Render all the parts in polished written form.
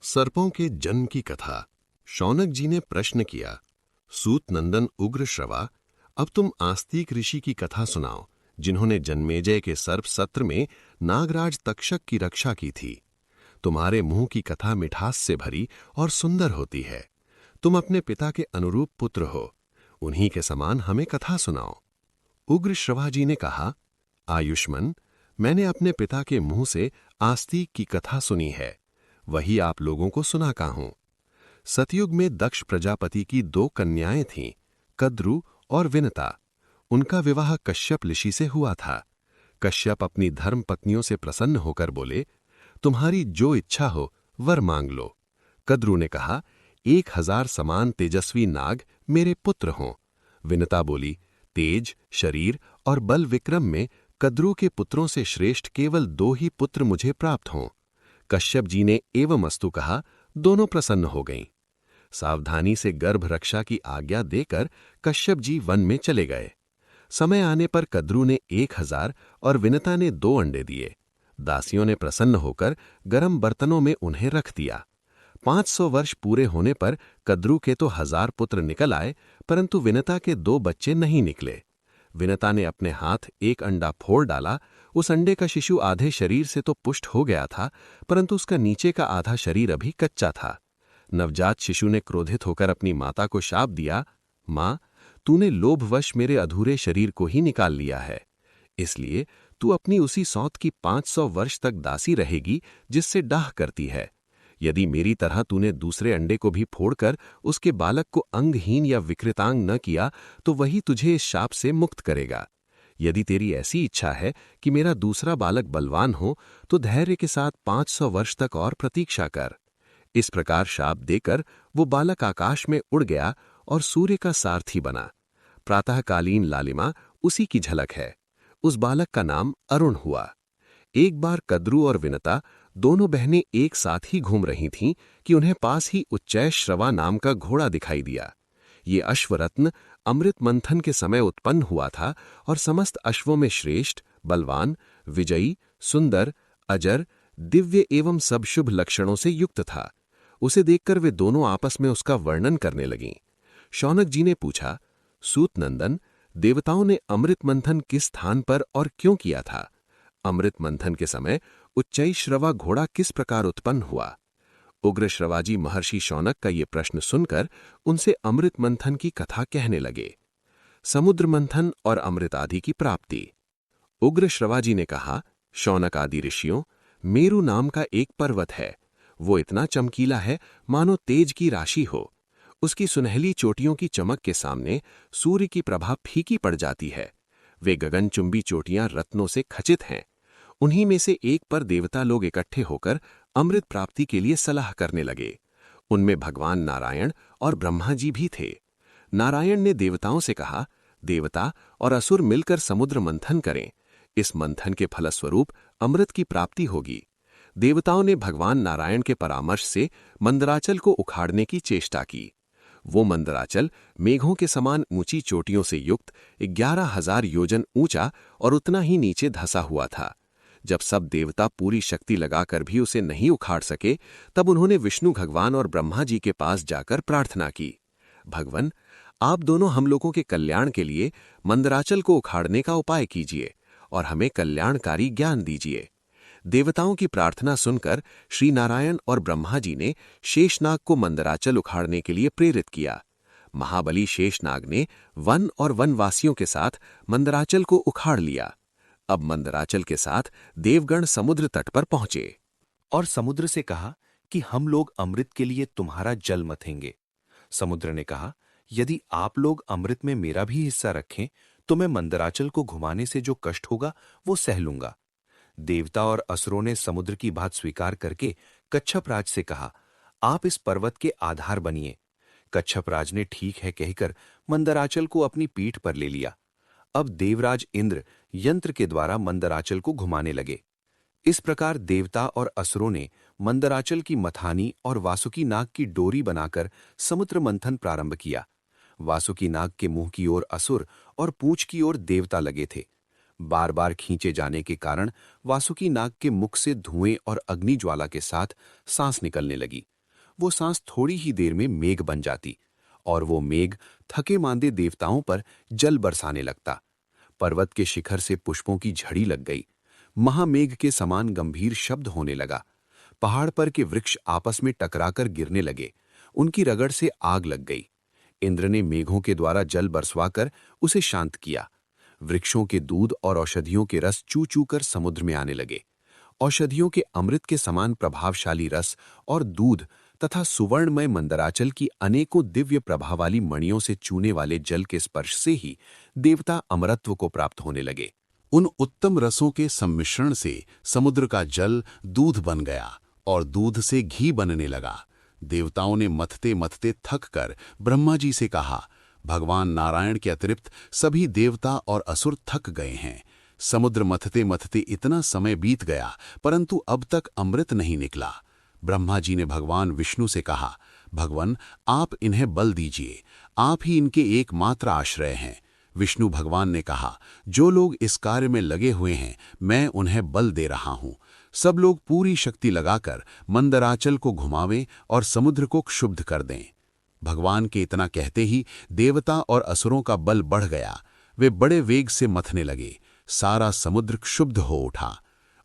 सर्पों के जन्म की कथा। शौनक जी ने प्रश्न किया, सूत नंदन उग्र श्रवा, अब तुम आस्तिक ऋषि की कथा सुनाओ, जिन्होंने जन्मेजय के सर्प सत्र में नागराज तक्षक की रक्षा की थी। तुम्हारे मुंह की कथा मिठास से भरी और सुंदर होती है। तुम अपने पिता के अनुरूप पुत्र हो, उन्हीं के समान हमें कथा सुनाओ। उग्र श्रवा जी ने कहा, आयुष्मन, मैंने अपने पिता के मुंह से आस्तिक की कथा सुनी है, वही आप लोगों को सुनाता हूं। सतयुग में दक्ष प्रजापति की दो कन्याएं थीं, कद्रु और विनता। उनका विवाह कश्यप ऋषि से हुआ था। कश्यप अपनी धर्म पत्नियों से प्रसन्न होकर बोले, तुम्हारी जो इच्छा हो वर मांग लो। कद्रु ने कहा, 1000 समान तेजस्वी नाग मेरे पुत्र हों। विनता बोली, तेज, शरीर और बल विक्रम में कद्रु के पुत्रों से श्रेष्ठ केवल 2 ही पुत्र मुझे प्राप्त हों। कश्यप जी ने एवमस्तु कहा, दोनों प्रसन्न हो गईं। सावधानी से गर्भ रक्षा की आज्ञा देकर कश्यप जी वन में चले गए। समय आने पर कद्रु ने 1000 और विनता ने 2 अंडे दिए। दासियों ने प्रसन्न होकर गर्म बर्तनों में उन्हें रख दिया। 500 वर्ष पूरे होने पर कद्रु के तो 1000 पुत्र निकल आए, परंतु विनता के 2 बच्चे नहीं निकले। विनता ने अपने हाथ एक अंडा फोड़ डाला। उस अंडे का शिशु आधे शरीर से तो पुष्ट हो गया था, परंतु उसका नीचे का आधा शरीर अभी कच्चा था। नवजात शिशु ने क्रोधित होकर अपनी माता को शाप दिया, मां, तूने लोभवश मेरे अधूरे शरीर को ही निकाल लिया है, इसलिए तू अपनी उसी सौत की 500 वर्ष तक दासी रहेगी जिससे डाह करती है। यदि मेरी तरह तूने दूसरे अंडे को भी फोड़कर उसके बालक को अंगहीन या विकृतांग न किया तो वही तुझे इस शाप से मुक्त करेगा। यदि तेरी ऐसी इच्छा है कि मेरा दूसरा बालक बलवान हो तो धैर्य के साथ 500 वर्ष तक और प्रतीक्षा कर। इस प्रकार शाप देकर वो बालक आकाश में उड़ गया और सूर्य का सारथी बना। प्रातःकालीन लालिमा उसी की झलक है। उस बालक का नाम अरुण हुआ। एक बार कद्रु और विनता दोनों बहनें एक साथ ही घूम रही थीं कि उन्हें पास ही उच्चय श्रवा नाम का घोड़ा दिखाई दिया। ये अश्वरत्न अमृत मंथन के समय उत्पन्न हुआ था और समस्त अश्वों में श्रेष्ठ, बलवान, विजयी, सुंदर, अजर, दिव्य एवं सब शुभ लक्षणों से युक्त था। उसे देखकर वे दोनों आपस में उसका वर्णन करने लगीं। शौनक जी ने पूछा, सूत नंदन, देवताओं ने अमृत मंथन किस स्थान पर और क्यों किया था? अमृत मंथन के समय उच्चई श्रवा घोड़ा किस प्रकार उत्पन्न हुआ? उग्र श्रवाजी महर्षि शौनक का ये प्रश्न सुनकर उनसे अमृत मंथन की कथा कहने लगे। समुद्र मंथन और अमृत आदि की प्राप्ति। उग्र श्रवाजी ने कहा, शौनक आदि ऋषियों, मेरु नाम का एक पर्वत है। वो इतना चमकीला है मानो तेज की राशि हो। उसकी सुनहली चोटियों की चमक के सामने सूर्य की प्रभा फीकी पड़ जाती है। वे गगनचुंबी चोटियां रत्नों से खचित हैं। उन्हीं में से एक पर देवता लोग इकट्ठे होकर अमृत प्राप्ति के लिए सलाह करने लगे। उनमें भगवान नारायण और ब्रह्मा जी भी थे। नारायण ने देवताओं से कहा, देवता और असुर मिलकर समुद्र मंथन करें। इस मंथन के फलस्वरूप अमृत की प्राप्ति होगी। देवताओं ने भगवान नारायण के परामर्श से मंदराचल को उखाड़ने की चेष्टा की। वो मंदराचल मेघों के समान ऊंची चोटियों से युक्त 11,000 योजन ऊंचा और उतना ही नीचे धंसा हुआ था। जब सब देवता पूरी शक्ति लगाकर भी उसे नहीं उखाड़ सके, तब उन्होंने विष्णु भगवान और ब्रह्मा जी के पास जाकर प्रार्थना की, भगवन, आप दोनों हम लोगों के कल्याण के लिए मंदराचल को उखाड़ने का उपाय कीजिए और हमें कल्याणकारी ज्ञान दीजिए। देवताओं की प्रार्थना सुनकर श्री नारायण और ब्रह्मा जी ने शेषनाग को मंदराचल उखाड़ने के लिए प्रेरित किया। महाबली शेषनाग ने वन और वनवासियों के साथ मंदराचल को उखाड़ लिया। अब मंदराचल के साथ देवगण समुद्र तट पर पहुंचे और समुद्र से कहा कि हम लोग अमृत के लिए तुम्हारा जल मथेंगे। समुद्र ने कहा, यदि आप लोग अमृत में मेरा भी हिस्सा रखें तो मैं मंदराचल को घुमाने से जो कष्ट होगा वो सह लूंगा। देवता और असुरों ने समुद्र की बात स्वीकार करके कच्छपराज से कहा, आप इस पर्वत के आधार बनिए। कच्छपराज ने ठीक है कहकर मंदराचल को अपनी पीठ पर ले लिया। अब देवराज इंद्र यंत्र के द्वारा मंदराचल को घुमाने लगे। इस प्रकार देवता और असुरों ने मंदराचल की मथानी और वासुकी नाग की डोरी बनाकर समुद्र मंथन प्रारंभ किया। वासुकी नाग के मुंह की ओर असुर और पूंछ की ओर देवता लगे थे। बार बार खींचे जाने के कारण वासुकी नाग के मुख से धुएं और अग्नि ज्वाला के साथ सांस निकलने लगी। वो सांस थोड़ी ही देर में मेघ बन जाती और वो मेघ थके मांदे देवताओं पर जल बरसाने लगता। पर्वत के शिखर से पुष्पों की झड़ी लग गई। महामेघ के समान गंभीर शब्द होने लगा। पहाड़ पर के वृक्ष आपस में टकराकर गिरने लगे। उनकी रगड़ से आग लग गई। इंद्र ने मेघों के द्वारा जल बरसवाकर उसे शांत किया। वृक्षों के दूध और औषधियों के रस चू चू कर समुद्र में आने लगे। औषधियों के अमृत के समान प्रभावशाली रस और दूध तथा सुवर्णमय मंदराचल की अनेकों दिव्य प्रभा वाली मणियों से चूने वाले जल के स्पर्श से ही देवता अमरत्व को प्राप्त होने लगे। उन उत्तम रसों के सम्मिश्रण से समुद्र का जल दूध बन गया और दूध से घी बनने लगा। देवताओं ने मथते मथते थक कर ब्रह्मा जी से कहा, भगवान नारायण के अतिरिक्त सभी देवता और असुर थक गए हैं। समुद्र मथते मथते इतना समय बीत गया, परंतु अब तक अमृत नहीं निकला। ब्रह्मा जी ने भगवान विष्णु से कहा, भगवान आप इन्हें बल दीजिए, आप ही इनके एकमात्र आश्रय हैं। विष्णु भगवान ने कहा, जो लोग इस कार्य में लगे हुए हैं मैं उन्हें बल दे रहा हूं। सब लोग पूरी शक्ति लगाकर मंदराचल को घुमावें और समुद्र को क्षुब्ध कर दें। भगवान के इतना कहते ही देवता और असुरों का बल बढ़ गया। वे बड़े वेग से मथने लगे। सारा समुद्र क्षुब्ध हो उठा।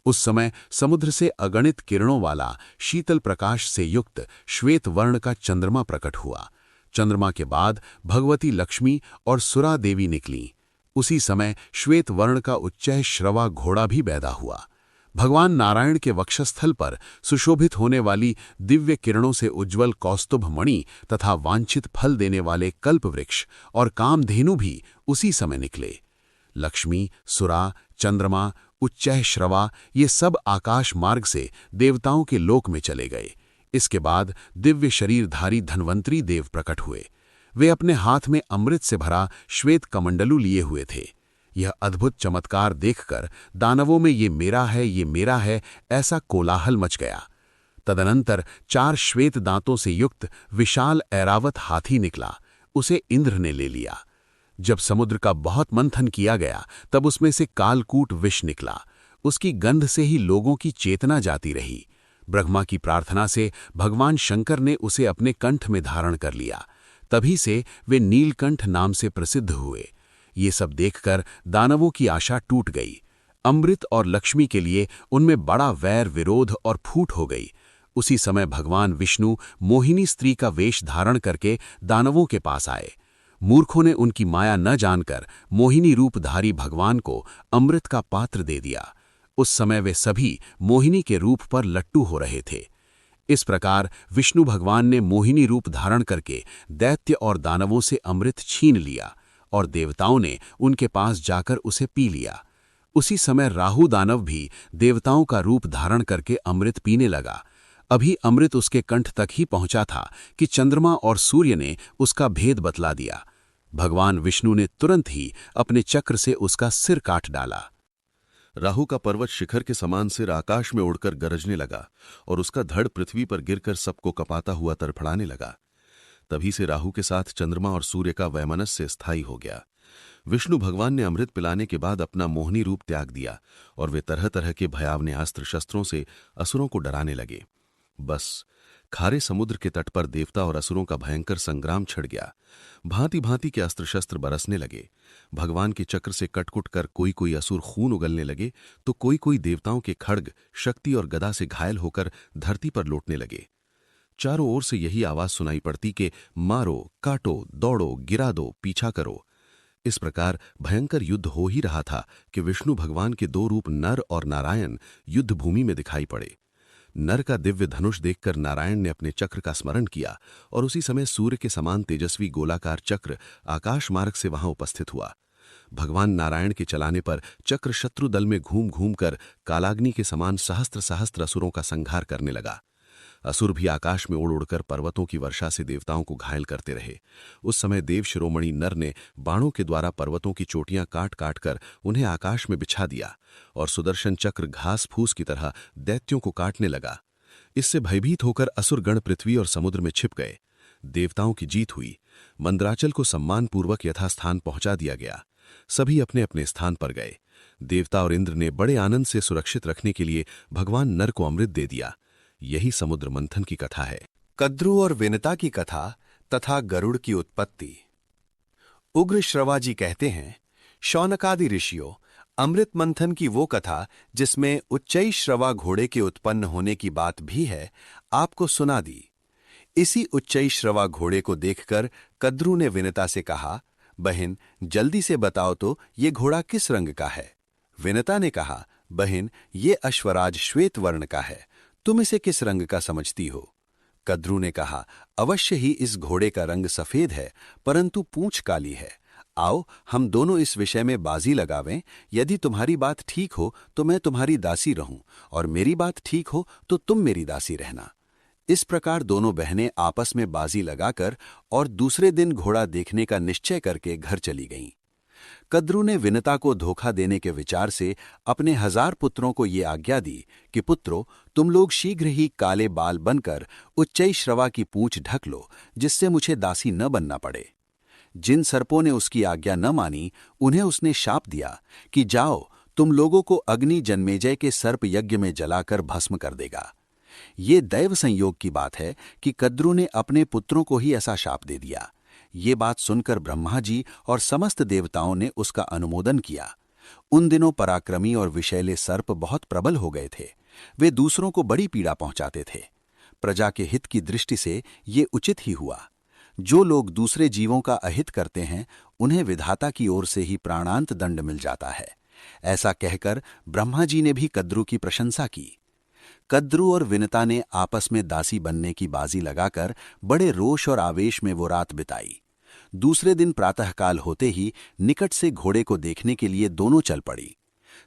उस समय समुद्र से अगणित किरणों वाला शीतल प्रकाश से युक्त श्वेत वर्ण का चंद्रमा प्रकट हुआ। चंद्रमा के बाद भगवती लक्ष्मी और सुरा देवी निकलीं। उसी समय श्वेत वर्ण का उच्चैः श्रवा घोड़ा भी पैदा हुआ। भगवान नारायण के वक्षस्थल पर सुशोभित होने वाली दिव्य किरणों से उज्ज्वल कौस्तुभ मणि तथा वांछित फल देने वाले कल्प वृक्ष और कामधेनु भी उसी समय निकले। लक्ष्मी, सुरा, चंद्रमा, उच्चैः श्रवा ये सब आकाश मार्ग से देवताओं के लोक में चले गए। इसके बाद दिव्य शरीरधारी धन्वंतरी देव प्रकट हुए। वे अपने हाथ में अमृत से भरा श्वेत कमंडलू लिए हुए थे। यह अद्भुत चमत्कार देखकर दानवों में ये मेरा है ऐसा कोलाहल मच गया। तदनंतर 4 श्वेत दांतों से युक्त विशाल ऐरावत हाथी निकला। उसे इंद्र ने ले लिया। जब समुद्र का बहुत मंथन किया गया तब उसमें से कालकूट विष निकला। उसकी गंध से ही लोगों की चेतना जाती रही। ब्रह्मा की प्रार्थना से भगवान शंकर ने उसे अपने कंठ में धारण कर लिया। तभी से वे नीलकंठ नाम से प्रसिद्ध हुए। ये सब देखकर दानवों की आशा टूट गई। अमृत और लक्ष्मी के लिए उनमें बड़ा वैर, विरोध और फूट हो गई। उसी समय भगवान विष्णु मोहिनी स्त्री का वेश धारण करके दानवों के पास आए। मूर्खों ने उनकी माया न जानकर मोहिनी रूपधारी भगवान को अमृत का पात्र दे दिया। उस समय वे सभी मोहिनी के रूप पर लट्टू हो रहे थे। इस प्रकार विष्णु भगवान ने मोहिनी रूप धारण करके दैत्य और दानवों से अमृत छीन लिया और देवताओं ने उनके पास जाकर उसे पी लिया। उसी समय राहु दानव भी देवताओं का रूप धारण करके अमृत पीने लगा। अभी अमृत उसके कंठ तक ही पहुंचा था कि चंद्रमा और सूर्य ने उसका भेद बतला दिया। भगवान विष्णु ने तुरंत ही अपने चक्र से उसका सिर काट डाला। राहु का पर्वत शिखर के समान सिर आकाश में उड़कर गरजने लगा और उसका धड़ पृथ्वी पर गिरकर सबको कपाता हुआ तड़फड़ाने लगा। तभी से राहु के साथ चंद्रमा और सूर्य का वैमनस्य स्थायी हो गया। विष्णु भगवान ने अमृत पिलाने के बाद अपना मोहिनी रूप त्याग दिया और वे तरह तरह के भयावने अस्त्र शस्त्रों से असुरों को डराने लगे। बस खारे समुद्र के तट पर देवता और असुरों का भयंकर संग्राम छिड़ गया। भांति भांति के अस्त्र शस्त्र बरसने लगे। भगवान के चक्र से कटकुट कर कोई कोई असुर खून उगलने लगे तो कोई कोई देवताओं के खड्ग, शक्ति और गदा से घायल होकर धरती पर लौटने लगे। चारों ओर से यही आवाज सुनाई पड़ती कि मारो, काटो, दौड़ो, गिरा दो, पीछा करो। इस प्रकार भयंकर युद्ध हो ही रहा था कि विष्णु भगवान के 2 रूप नर और नारायण युद्ध भूमि में दिखाई पड़े। नर का दिव्य धनुष देखकर नारायण ने अपने चक्र का स्मरण किया और उसी समय सूर्य के समान तेजस्वी गोलाकार चक्र आकाश मार्ग से वहां उपस्थित हुआ। भगवान नारायण के चलाने पर चक्र शत्रु दल में घूम घूम कर कालाग्नि के समान सहस्त्र सहस्त्र असुरों का संहार करने लगा। असुर भी आकाश में उड़ उड़कर पर्वतों की वर्षा से देवताओं को घायल करते रहे। उस समय देव शिरोमणि नर ने बाणों के द्वारा पर्वतों की चोटियां काट काट कर उन्हें आकाश में बिछा दिया और सुदर्शन चक्र घास फूस की तरह दैत्यों को काटने लगा। इससे भयभीत होकर असुरगण पृथ्वी और समुद्र में छिप गए। देवताओं की जीत हुई। मंदराचल को सम्मानपूर्वक यथास्थान पहुंचा दिया गया। सभी अपने अपने स्थान पर गए। देवता और इंद्र ने बड़े आनंद से सुरक्षित रखने के लिए भगवान नर को अमृत दे दिया। यही समुद्र मंथन की कथा है। कद्रु और विनता की कथा तथा गरुड़ की उत्पत्ति। उग्र श्रवा जी कहते हैं, शौनकादि ऋषियों, अमृत मंथन की वो कथा जिसमें उच्चई श्रवा घोड़े के उत्पन्न होने की बात भी है, आपको सुना दी। इसी उच्चई श्रवा घोड़े को देखकर कद्रु ने विनता से कहा, बहन जल्दी से बताओ तो ये घोड़ा किस रंग का है। विनता ने कहा, बहन ये अश्वराज श्वेत वर्ण का है, तुम इसे किस रंग का समझती हो। कद्रु ने कहा, अवश्य ही इस घोड़े का रंग सफेद है, परंतु पूंछ काली है। आओ हम दोनों इस विषय में बाजी लगावें। यदि तुम्हारी बात ठीक हो तो मैं तुम्हारी दासी रहूं, और मेरी बात ठीक हो तो तुम मेरी दासी रहना। इस प्रकार दोनों बहनें आपस में बाजी लगाकर और दूसरे दिन घोड़ा देखने का निश्चय करके घर चली गईं। कद्रु ने विनता को धोखा देने के विचार से अपने 1000 पुत्रों को ये आज्ञा दी कि पुत्रों, तुम लोग शीघ्र ही काले बाल बनकर उच्चई श्रवा की पूंछ ढक लो, जिससे मुझे दासी न बनना पड़े। जिन सर्पों ने उसकी आज्ञा न मानी, उन्हें उसने शाप दिया कि जाओ, तुम लोगों को अग्नि जन्मेजय के सर्प यज्ञ में जलाकर भस्म कर देगा। ये दैव संयोग की बात है कि कद्रु ने अपने पुत्रों को ही ऐसा शाप दे दिया। ये बात सुनकर ब्रह्मा जी और समस्त देवताओं ने उसका अनुमोदन किया। उन दिनों पराक्रमी और विषैले सर्प बहुत प्रबल हो गए थे। वे दूसरों को बड़ी पीड़ा पहुंचाते थे। प्रजा के हित की दृष्टि से ये उचित ही हुआ। जो लोग दूसरे जीवों का अहित करते हैं, उन्हें विधाता की ओर से ही प्राणांत दंड मिल जाता है। ऐसा कहकर ब्रह्मा जी ने भी कद्रु की प्रशंसा की। कद्रु और विनता ने आपस में दासी बनने की बाजी लगाकर बड़े रोष और आवेश में वो रात बिताई। दूसरे दिन प्रातःकाल होते ही निकट से घोड़े को देखने के लिए दोनों चल पड़ी।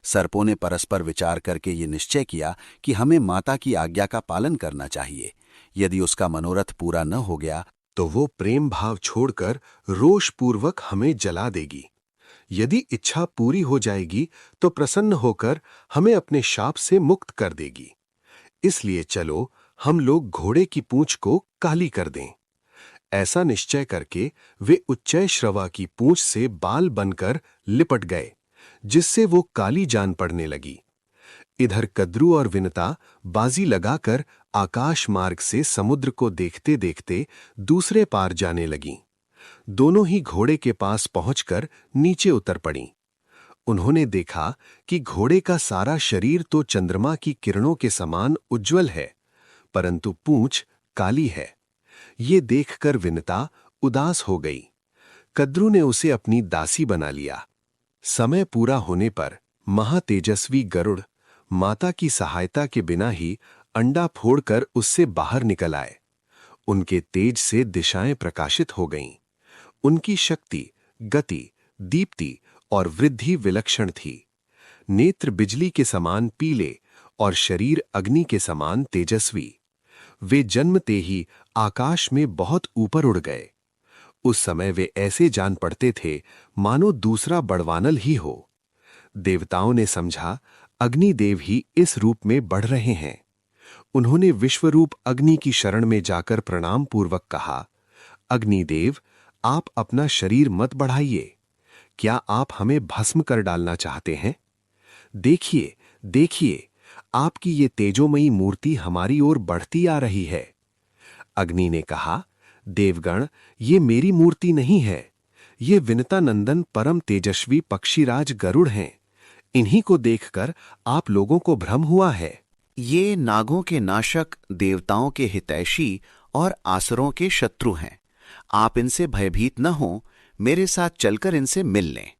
सर्पों ने परस्पर विचार करके ये निश्चय किया कि हमें माता की आज्ञा का पालन करना चाहिए। यदि उसका मनोरथ पूरा न हो गया तो वो प्रेम भाव छोड़कर रोषपूर्वक हमें जला देगी। यदि इच्छा पूरी हो जाएगी तो प्रसन्न होकर हमें अपने शाप से मुक्त कर देगी। इसलिए चलो हम लोग घोड़े की पूंछ को काली कर दें। ऐसा निश्चय करके वे उच्चय श्रवा की पूंछ से बाल बनकर लिपट गए, जिससे वो काली जान पड़ने लगी। इधर कद्रु और विनता बाजी लगाकर आकाश मार्ग से समुद्र को देखते देखते दूसरे पार जाने लगीं। दोनों ही घोड़े के पास पहुंचकर नीचे उतर पड़ीं। उन्होंने देखा कि घोड़े का सारा शरीर तो चंद्रमा की किरणों के समान उज्ज्वल है, परंतु पूंछ काली है। ये देखकर विनता उदास हो गई। कद्रु ने उसे अपनी दासी बना लिया। समय पूरा होने पर महातेजस्वी गरुड़ माता की सहायता के बिना ही अंडा फोड़कर उससे बाहर निकल आए। उनके तेज से दिशाएं प्रकाशित हो गईं। उनकी शक्ति, गति, दीप्ति और वृद्धि विलक्षण थी। नेत्र बिजली के समान पीले और शरीर अग्नि के समान तेजस्वी। वे जन्मते ही आकाश में बहुत ऊपर उड़ गए। उस समय वे ऐसे जान पड़ते थे मानो दूसरा बड़वानल ही हो। देवताओं ने समझा अग्निदेव ही इस रूप में बढ़ रहे हैं। उन्होंने विश्वरूप अग्नि की शरण में जाकर प्रणाम पूर्वक कहा, अग्निदेव, आप अपना शरीर मत बढ़ाइए। क्या आप हमें भस्म कर डालना चाहते हैं? देखिए, देखिए, आपकी ये तेजोमयी मूर्ति हमारी ओर बढ़ती आ रही है। अग्नि ने कहा, देवगण, ये मेरी मूर्ति नहीं है। ये विनता नंदन परम तेजस्वी पक्षीराज गरुड़ हैं। इन्हीं को देखकर आप लोगों को भ्रम हुआ है। ये नागों के नाशक, देवताओं के हितैषी और आसुरों के शत्रु हैं। आप इनसे भयभीत न हों, मेरे साथ चलकर इनसे मिल लें।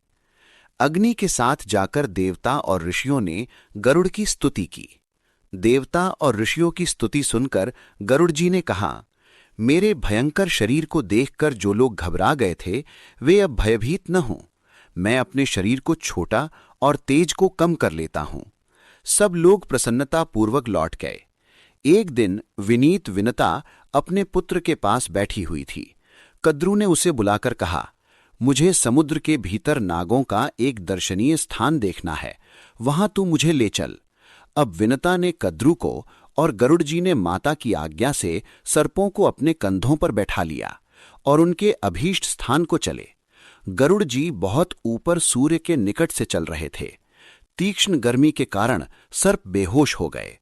अग्नि के साथ जाकर देवता और ऋषियों ने गरुड़ की स्तुति की। देवता और ऋषियों की स्तुति सुनकर गरुड़ जी ने कहा, मेरे भयंकर शरीर को देखकर जो लोग घबरा गए थे, वे अब भयभीत न हों। मैं अपने शरीर को छोटा और तेज को कम कर लेता हूं। सब लोग प्रसन्नता पूर्वक लौट गए। एक दिन विनीत विनता अपने पुत्र के पास बैठी हुई थी। कद्रु ने उसे बुलाकर कहा, मुझे समुद्र के भीतर नागों का एक दर्शनीय स्थान देखना है, वहां तू मुझे ले चल। अब विनता ने कद्रु को और गरुड़ जी ने माता की आज्ञा से सर्पों को अपने कंधों पर बैठा लिया और उनके अभीष्ट स्थान को चले। गरुड़ जी बहुत ऊपर सूर्य के निकट से चल रहे थे। तीक्ष्ण गर्मी के कारण सर्प बेहोश हो गए।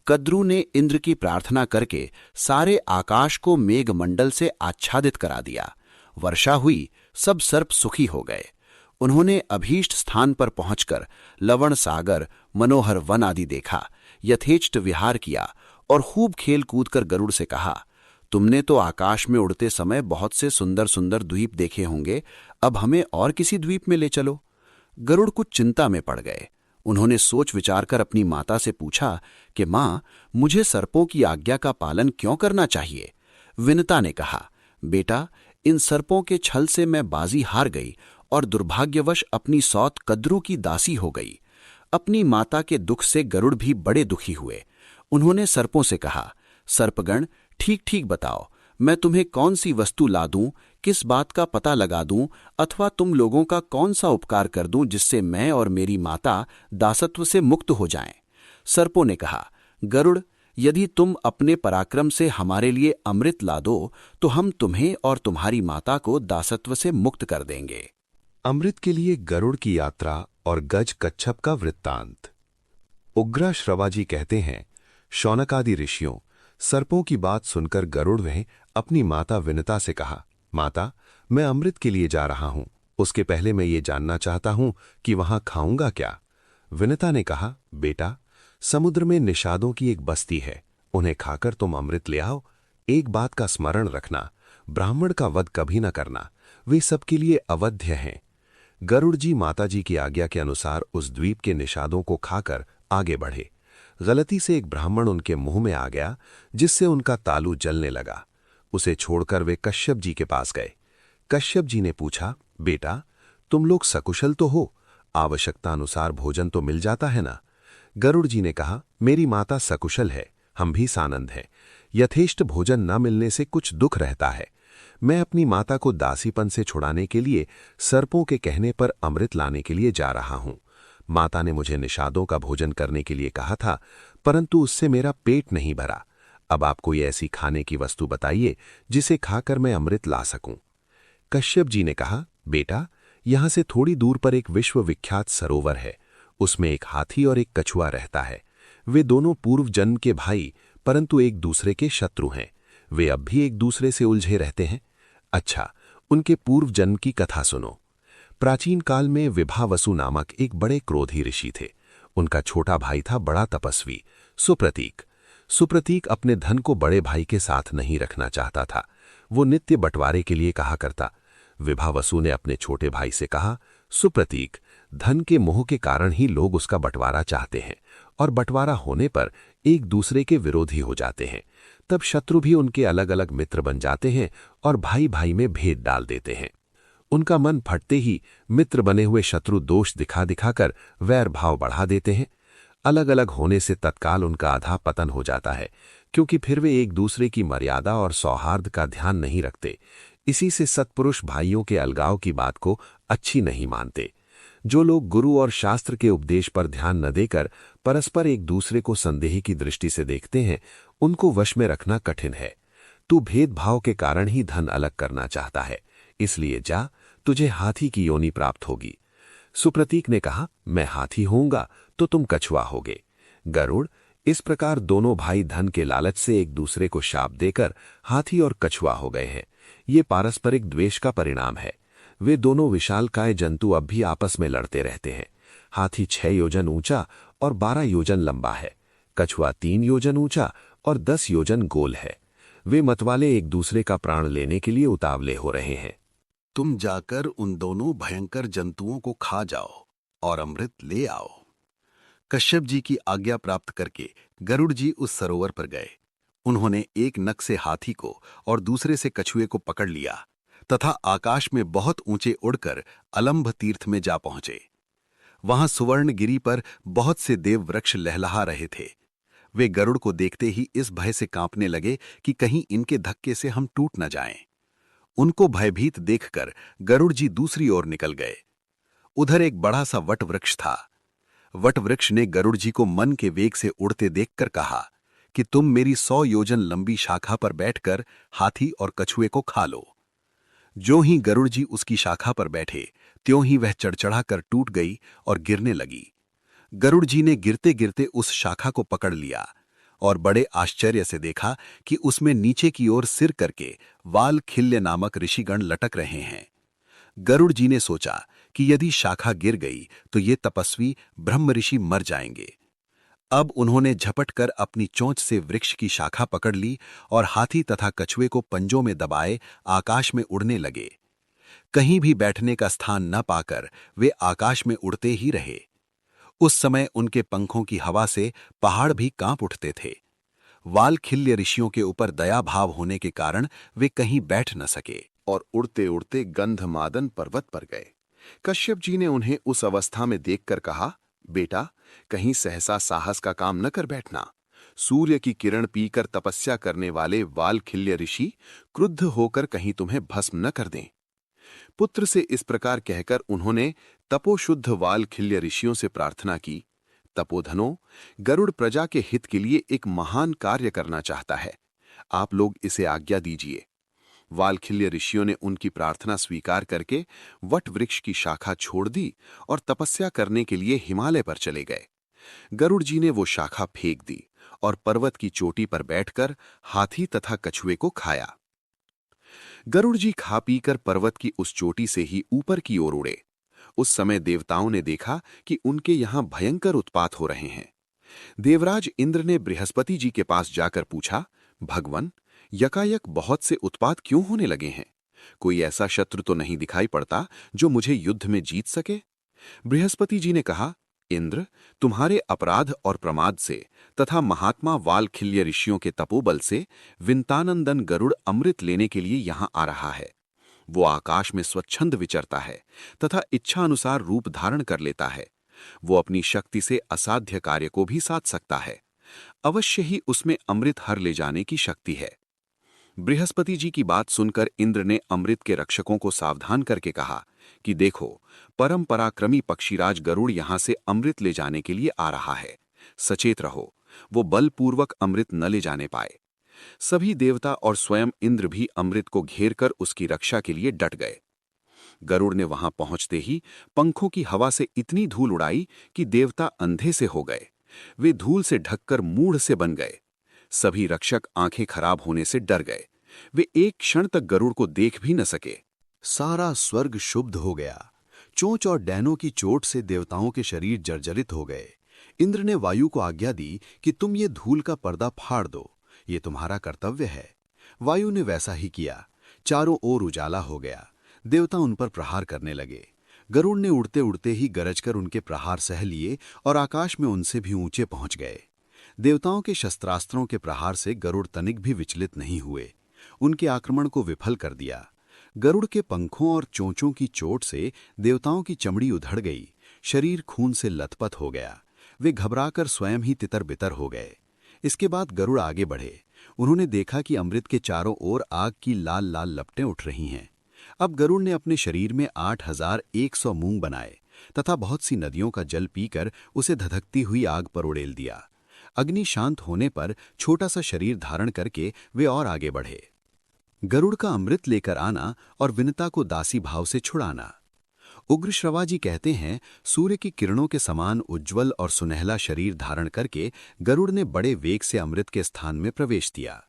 कद्रू ने इंद्र की प्रार्थना करके सारे आकाश को मेघमंडल से आच्छादित करा दिया। वर्षा हुई, सब सर्प सुखी हो गए। उन्होंने अभीष्ट स्थान पर पहुंचकर लवण सागर, मनोहर वन आदि देखा, यथेष्ट विहार किया और खूब खेल कूद कर गरुड़ से कहा, तुमने तो आकाश में उड़ते समय बहुत से सुंदर सुंदर द्वीप देखे होंगे, अब हमें और किसी द्वीप में ले चलो। गरुड़ कुछ चिंता में पड़ गए। उन्होंने सोच विचार कर अपनी माता से पूछा कि माँ, मुझे सर्पों की आज्ञा का पालन क्यों करना चाहिए? विनता ने कहा, बेटा, इन सर्पों के छल से मैं बाजी हार गई और दुर्भाग्यवश अपनी सौत कद्रू की दासी हो गई। अपनी माता के दुख से गरुड़ भी बड़े दुखी हुए। उन्होंने सर्पों से कहा, सर्पगण, ठीक ठीक बताओ, मैं तुम्हें कौन सी वस्तु ला दूं, किस बात का पता लगा दूं, अथवा तुम लोगों का कौन सा उपकार कर दूं जिससे मैं और मेरी माता दासत्व से मुक्त हो जाएं? सर्पों ने कहा, गरुड़, यदि तुम अपने पराक्रम से हमारे लिए अमृत ला दो तो हम तुम्हें और तुम्हारी माता को दासत्व से मुक्त कर देंगे। अमृत के लिए गरुड़ की यात्रा और गज कच्छप का वृत्तांत। उग्रा श्रवाजी कहते हैं, शौनक आदि ऋषियों, सर्पों की बात सुनकर गरुड़ ने अपनी माता विनता से कहा, माता, मैं अमृत के लिए जा रहा हूं, उसके पहले मैं ये जानना चाहता हूं कि वहां खाऊंगा क्या? विनता ने कहा, बेटा, समुद्र में निषादों की एक बस्ती है, उन्हें खाकर तुम अमृत ले आओ। एक बात का स्मरण रखना, ब्राह्मण का वध कभी न करना, वे सबके लिए अवध्य हैं। गरुड़ जी माताजी की आज्ञा के अनुसार उस द्वीप के निषादों को खाकर आगे बढ़े। गलती से एक ब्राह्मण उनके मुंह में आ गया, जिससे उनका तालू जलने लगा। उसे छोड़कर वे कश्यप जी के पास गए। कश्यप जी ने पूछा, बेटा, तुम लोग सकुशल तो हो? आवश्यकता अनुसार भोजन तो मिल जाता है ना? गरुड़ जी ने कहा, मेरी माता सकुशल है, हम भी सानंद हैं। यथेष्ट भोजन न मिलने से कुछ दुख रहता है। मैं अपनी माता को दासीपन से छुड़ाने के लिए सर्पों के कहने पर अमृत लाने के लिए जा रहा हूं। माता ने मुझे निषादों का भोजन करने के लिए कहा था, परंतु उससे मेरा पेट नहीं भरा। अब आप कोई ऐसी खाने की वस्तु बताइए जिसे खाकर मैं अमृत ला सकूं। कश्यप जी ने कहा, बेटा, यहां से थोड़ी दूर पर एक विश्वविख्यात सरोवर है, उसमें एक हाथी और एक कछुआ रहता है। वे दोनों पूर्व जन्म के भाई, परंतु एक दूसरे के शत्रु हैं। वे अब भी एक दूसरे से उलझे रहते हैं। अच्छा, उनके पूर्व जन्म की कथा सुनो। प्राचीन काल में विभावसु नामक एक बड़े क्रोधी ऋषि थे। उनका छोटा भाई था बड़ा तपस्वी, सुप्रतीक। सुप्रतीक अपने धन को बड़े भाई के साथ नहीं रखना चाहता था। वो नित्य बंटवारे के लिए कहा करता। विभावसु ने अपने छोटे भाई से कहा, सुप्रतीक, धन के मोह के कारण ही लोग उसका बंटवारा चाहते हैं और बंटवारा होने पर एक दूसरे के विरोधी हो जाते हैं। तब शत्रु भी उनके अलग अलग मित्र बन जाते हैं और भाई भाई में भेद डाल देते हैं। उनका मन फटते ही मित्र बने हुए शत्रु दोष दिखा दिखाकर वैर भाव बढ़ा देते हैं। अलग अलग होने से तत्काल उनका आधा पतन हो जाता है, क्योंकि फिर वे एक दूसरे की मर्यादा और सौहार्द का ध्यान नहीं रखते। इसी से सत्पुरुष भाइयों के अलगाव की बात को अच्छी नहीं मानते। जो लोग गुरु और शास्त्र के उपदेश पर ध्यान न देकर परस्पर एक दूसरे को संदेह की दृष्टि से देखते हैं, उनको वश में रखना कठिन है। तू भेदभाव के कारण ही धन अलग करना चाहता है, इसलिए जा, तुझे हाथी की योनि प्राप्त होगी। सुप्रतीक ने कहा, मैं हाथी होऊंगा तो तुम कछुआ होगे। गरुड़, इस प्रकार दोनों भाई धन के लालच से एक दूसरे को शाप देकर हाथी और कछुआ हो गए हैं। ये पारस्परिक द्वेष का परिणाम है। वे दोनों विशालकाय जंतु अब भी आपस में लड़ते रहते हैं। हाथी 6 योजन ऊंचा और 12 योजन लंबा है। कछुआ 3 योजन ऊंचा और 10 योजन गोल है। वे मतवाले एक दूसरे का प्राण लेने के लिए उतावले हो रहे हैं। तुम जाकर उन दोनों भयंकर जंतुओं को खा जाओ और अमृत ले आओ। कश्यप जी की आज्ञा प्राप्त करके गरुड़ जी उस सरोवर पर गए। उन्होंने एक नख से हाथी को और दूसरे से कछुए को पकड़ लिया तथा आकाश में बहुत ऊंचे उड़कर अलंभ तीर्थ में जा पहुंचे। वहां सुवर्णगिरी पर बहुत से देव वृक्ष लहलहा रहे थे। वे गरुड़ को देखते ही इस भय से कांपने लगे कि कहीं इनके धक्के से हम टूट न जाएं। उनको भयभीत देखकर गरुड़ जी दूसरी ओर निकल गए। उधर एक बड़ा सा वट वृक्ष था। वट वृक्ष ने गरुड़ जी को मन के वेग से उड़ते देखकर कहा कि तुम मेरी 100 योजन लंबी शाखा पर बैठकर हाथी और कछुए को खा लो। जो ही गरुड़ जी उसकी शाखा पर बैठे, त्यों ही वह चढ़चढ़ा कर टूट गई और गिरने लगी। गरुड़ जी ने गिरते गिरते उस शाखा को पकड़ लिया और बड़े आश्चर्य से देखा कि उसमें नीचे की ओर सिर करके वालखिल्य नामक ऋषिगण लटक रहे हैं। गरुड़ जी ने सोचा कि यदि शाखा गिर गई तो ये तपस्वी ब्रह्म ऋषि मर जाएंगे। अब उन्होंने झपट कर अपनी चोंच से वृक्ष की शाखा पकड़ ली और हाथी तथा कछुए को पंजों में दबाए आकाश में उड़ने लगे। कहीं भी बैठने का स्थान न पाकर वे आकाश में उड़ते ही रहे। उस समय उनके पंखों की हवा से पहाड़ भी कांप उठते थे। वालखिल्य ऋषियों के ऊपर दया भाव होने के कारण वे कहीं बैठ न सके और उड़ते उड़ते गंधमादन पर्वत पर गए। कश्यप जी ने उन्हें उस अवस्था में देखकर कहा, बेटा, कहीं सहसा साहस का काम न कर बैठना। सूर्य की किरण पीकर तपस्या करने वाले वालखिल्य ऋषि क्रुद्ध होकर कहीं तुम्हें भस्म न कर दें। पुत्र से इस प्रकार कहकर उन्होंने तपोशुद्ध वालखिल्य ऋषियों से प्रार्थना की, तपोधनो, गरुड़ प्रजा के हित के लिए एक महान कार्य करना चाहता है, आप लोग इसे आज्ञा दीजिए। वालखिल्य ऋषियों ने उनकी प्रार्थना स्वीकार करके वट वृक्ष की शाखा छोड़ दी और तपस्या करने के लिए हिमालय पर चले गए। गरुड़ जी ने वो शाखा फेंक दी और पर्वत की चोटी पर बैठकर हाथी तथा कछुए को खाया। गरुड़ जी खा पीकर पर्वत की उस चोटी से ही ऊपर की ओर उड़े। उस समय देवताओं ने देखा कि उनके यहां भयंकर उत्पात हो रहे हैं। देवराज इंद्र ने बृहस्पति जी के पास जाकर पूछा, भगवन, यकायक बहुत से उत्पात क्यों होने लगे हैं? कोई ऐसा शत्रु तो नहीं दिखाई पड़ता जो मुझे युद्ध में जीत सके? बृहस्पति जी ने कहा, इंद्र, तुम्हारे अपराध और प्रमाद से तथा महात्मा वालखिल्य ऋषियों के तपोबल से विंतानंदन गरुड़ अमृत लेने के लिए यहां आ रहा है। वो आकाश में स्वच्छंद विचरता है तथा इच्छा अनुसार रूप धारण कर लेता है। वो अपनी शक्ति से असाध्य कार्य को भी साध सकता है। अवश्य ही उसमें अमृत हर ले जाने की शक्ति है। बृहस्पति जी की बात सुनकर इंद्र ने अमृत के रक्षकों को सावधान करके कहा कि देखो, परम पराक्रमी पक्षीराज गरुड़ यहां से अमृत ले जाने के लिए आ रहा है। सचेत रहो, वो बलपूर्वक अमृत न ले जाने पाए। सभी देवता और स्वयं इंद्र भी अमृत को घेर कर उसकी रक्षा के लिए डट गए। गरुड़ ने वहां पहुंचते ही पंखों की हवा से इतनी धूल उड़ाई कि देवता अंधे से हो गए। वे धूल से ढककर मूढ़ से बन गए। सभी रक्षक आंखें खराब होने से डर गए। वे एक क्षण तक गरुड़ को देख भी न सके। सारा स्वर्ग शुद्ध हो गया। चोंच और डैनों की चोट से देवताओं के शरीर जर्जरित हो गए। इंद्र ने वायु को आज्ञा दी कि तुम ये धूल का पर्दा फाड़ दो, ये तुम्हारा कर्तव्य है। वायु ने वैसा ही किया। चारों ओर उजाला हो गया। देवता उन पर प्रहार करने लगे। गरुड़ ने उड़ते उड़ते ही गरजकर उनके प्रहार सह लिए और आकाश में उनसे भी ऊंचे पहुंच गए। देवताओं के शस्त्रास्त्रों के प्रहार से गरुड़ तनिक भी विचलित नहीं हुए। उनके आक्रमण को विफल कर दिया। गरुड़ के पंखों और चोंचों की चोट से देवताओं की चमड़ी उधड़ गई। शरीर खून से लथपथ हो गया। वे घबराकर स्वयं ही तितर बितर हो गए। इसके बाद गरुड़ आगे बढ़े। उन्होंने देखा कि अमृत के चारों ओर आग की लाल लाल लपटें उठ रही हैं। अब गरुड़ ने अपने शरीर में 8100 मूंग बनाए तथा बहुत सी नदियों का जल पीकर उसे धधकती हुई आग पर उड़ेल दिया। अग्नि शांत होने पर छोटा सा शरीर धारण करके वे और आगे बढ़े। गरुड़ का अमृत लेकर आना और विनता को दासी भाव से छुड़ाना। उग्रश्रवा जी कहते हैं, सूर्य की किरणों के समान उज्ज्वल और सुनहला शरीर धारण करके गरुड़ ने बड़े वेग से अमृत के स्थान में प्रवेश दिया।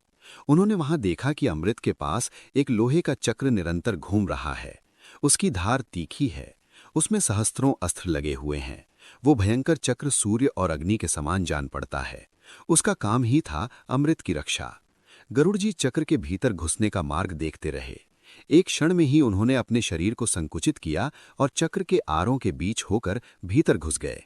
उन्होंने वहां देखा कि अमृत के पास एक लोहे का चक्र निरंतर घूम रहा है। उसकी धार तीखी है। उसमें सहस्त्रों अस्त्र लगे हुए हैं। वो भयंकर चक्र सूर्य और अग्नि के समान जान पड़ता है। उसका काम ही था अमृत की रक्षा। गरुड़ जी चक्र के भीतर घुसने का मार्ग देखते रहे। एक क्षण में ही उन्होंने अपने शरीर को संकुचित किया और चक्र के आरों के बीच होकर भीतर घुस गए।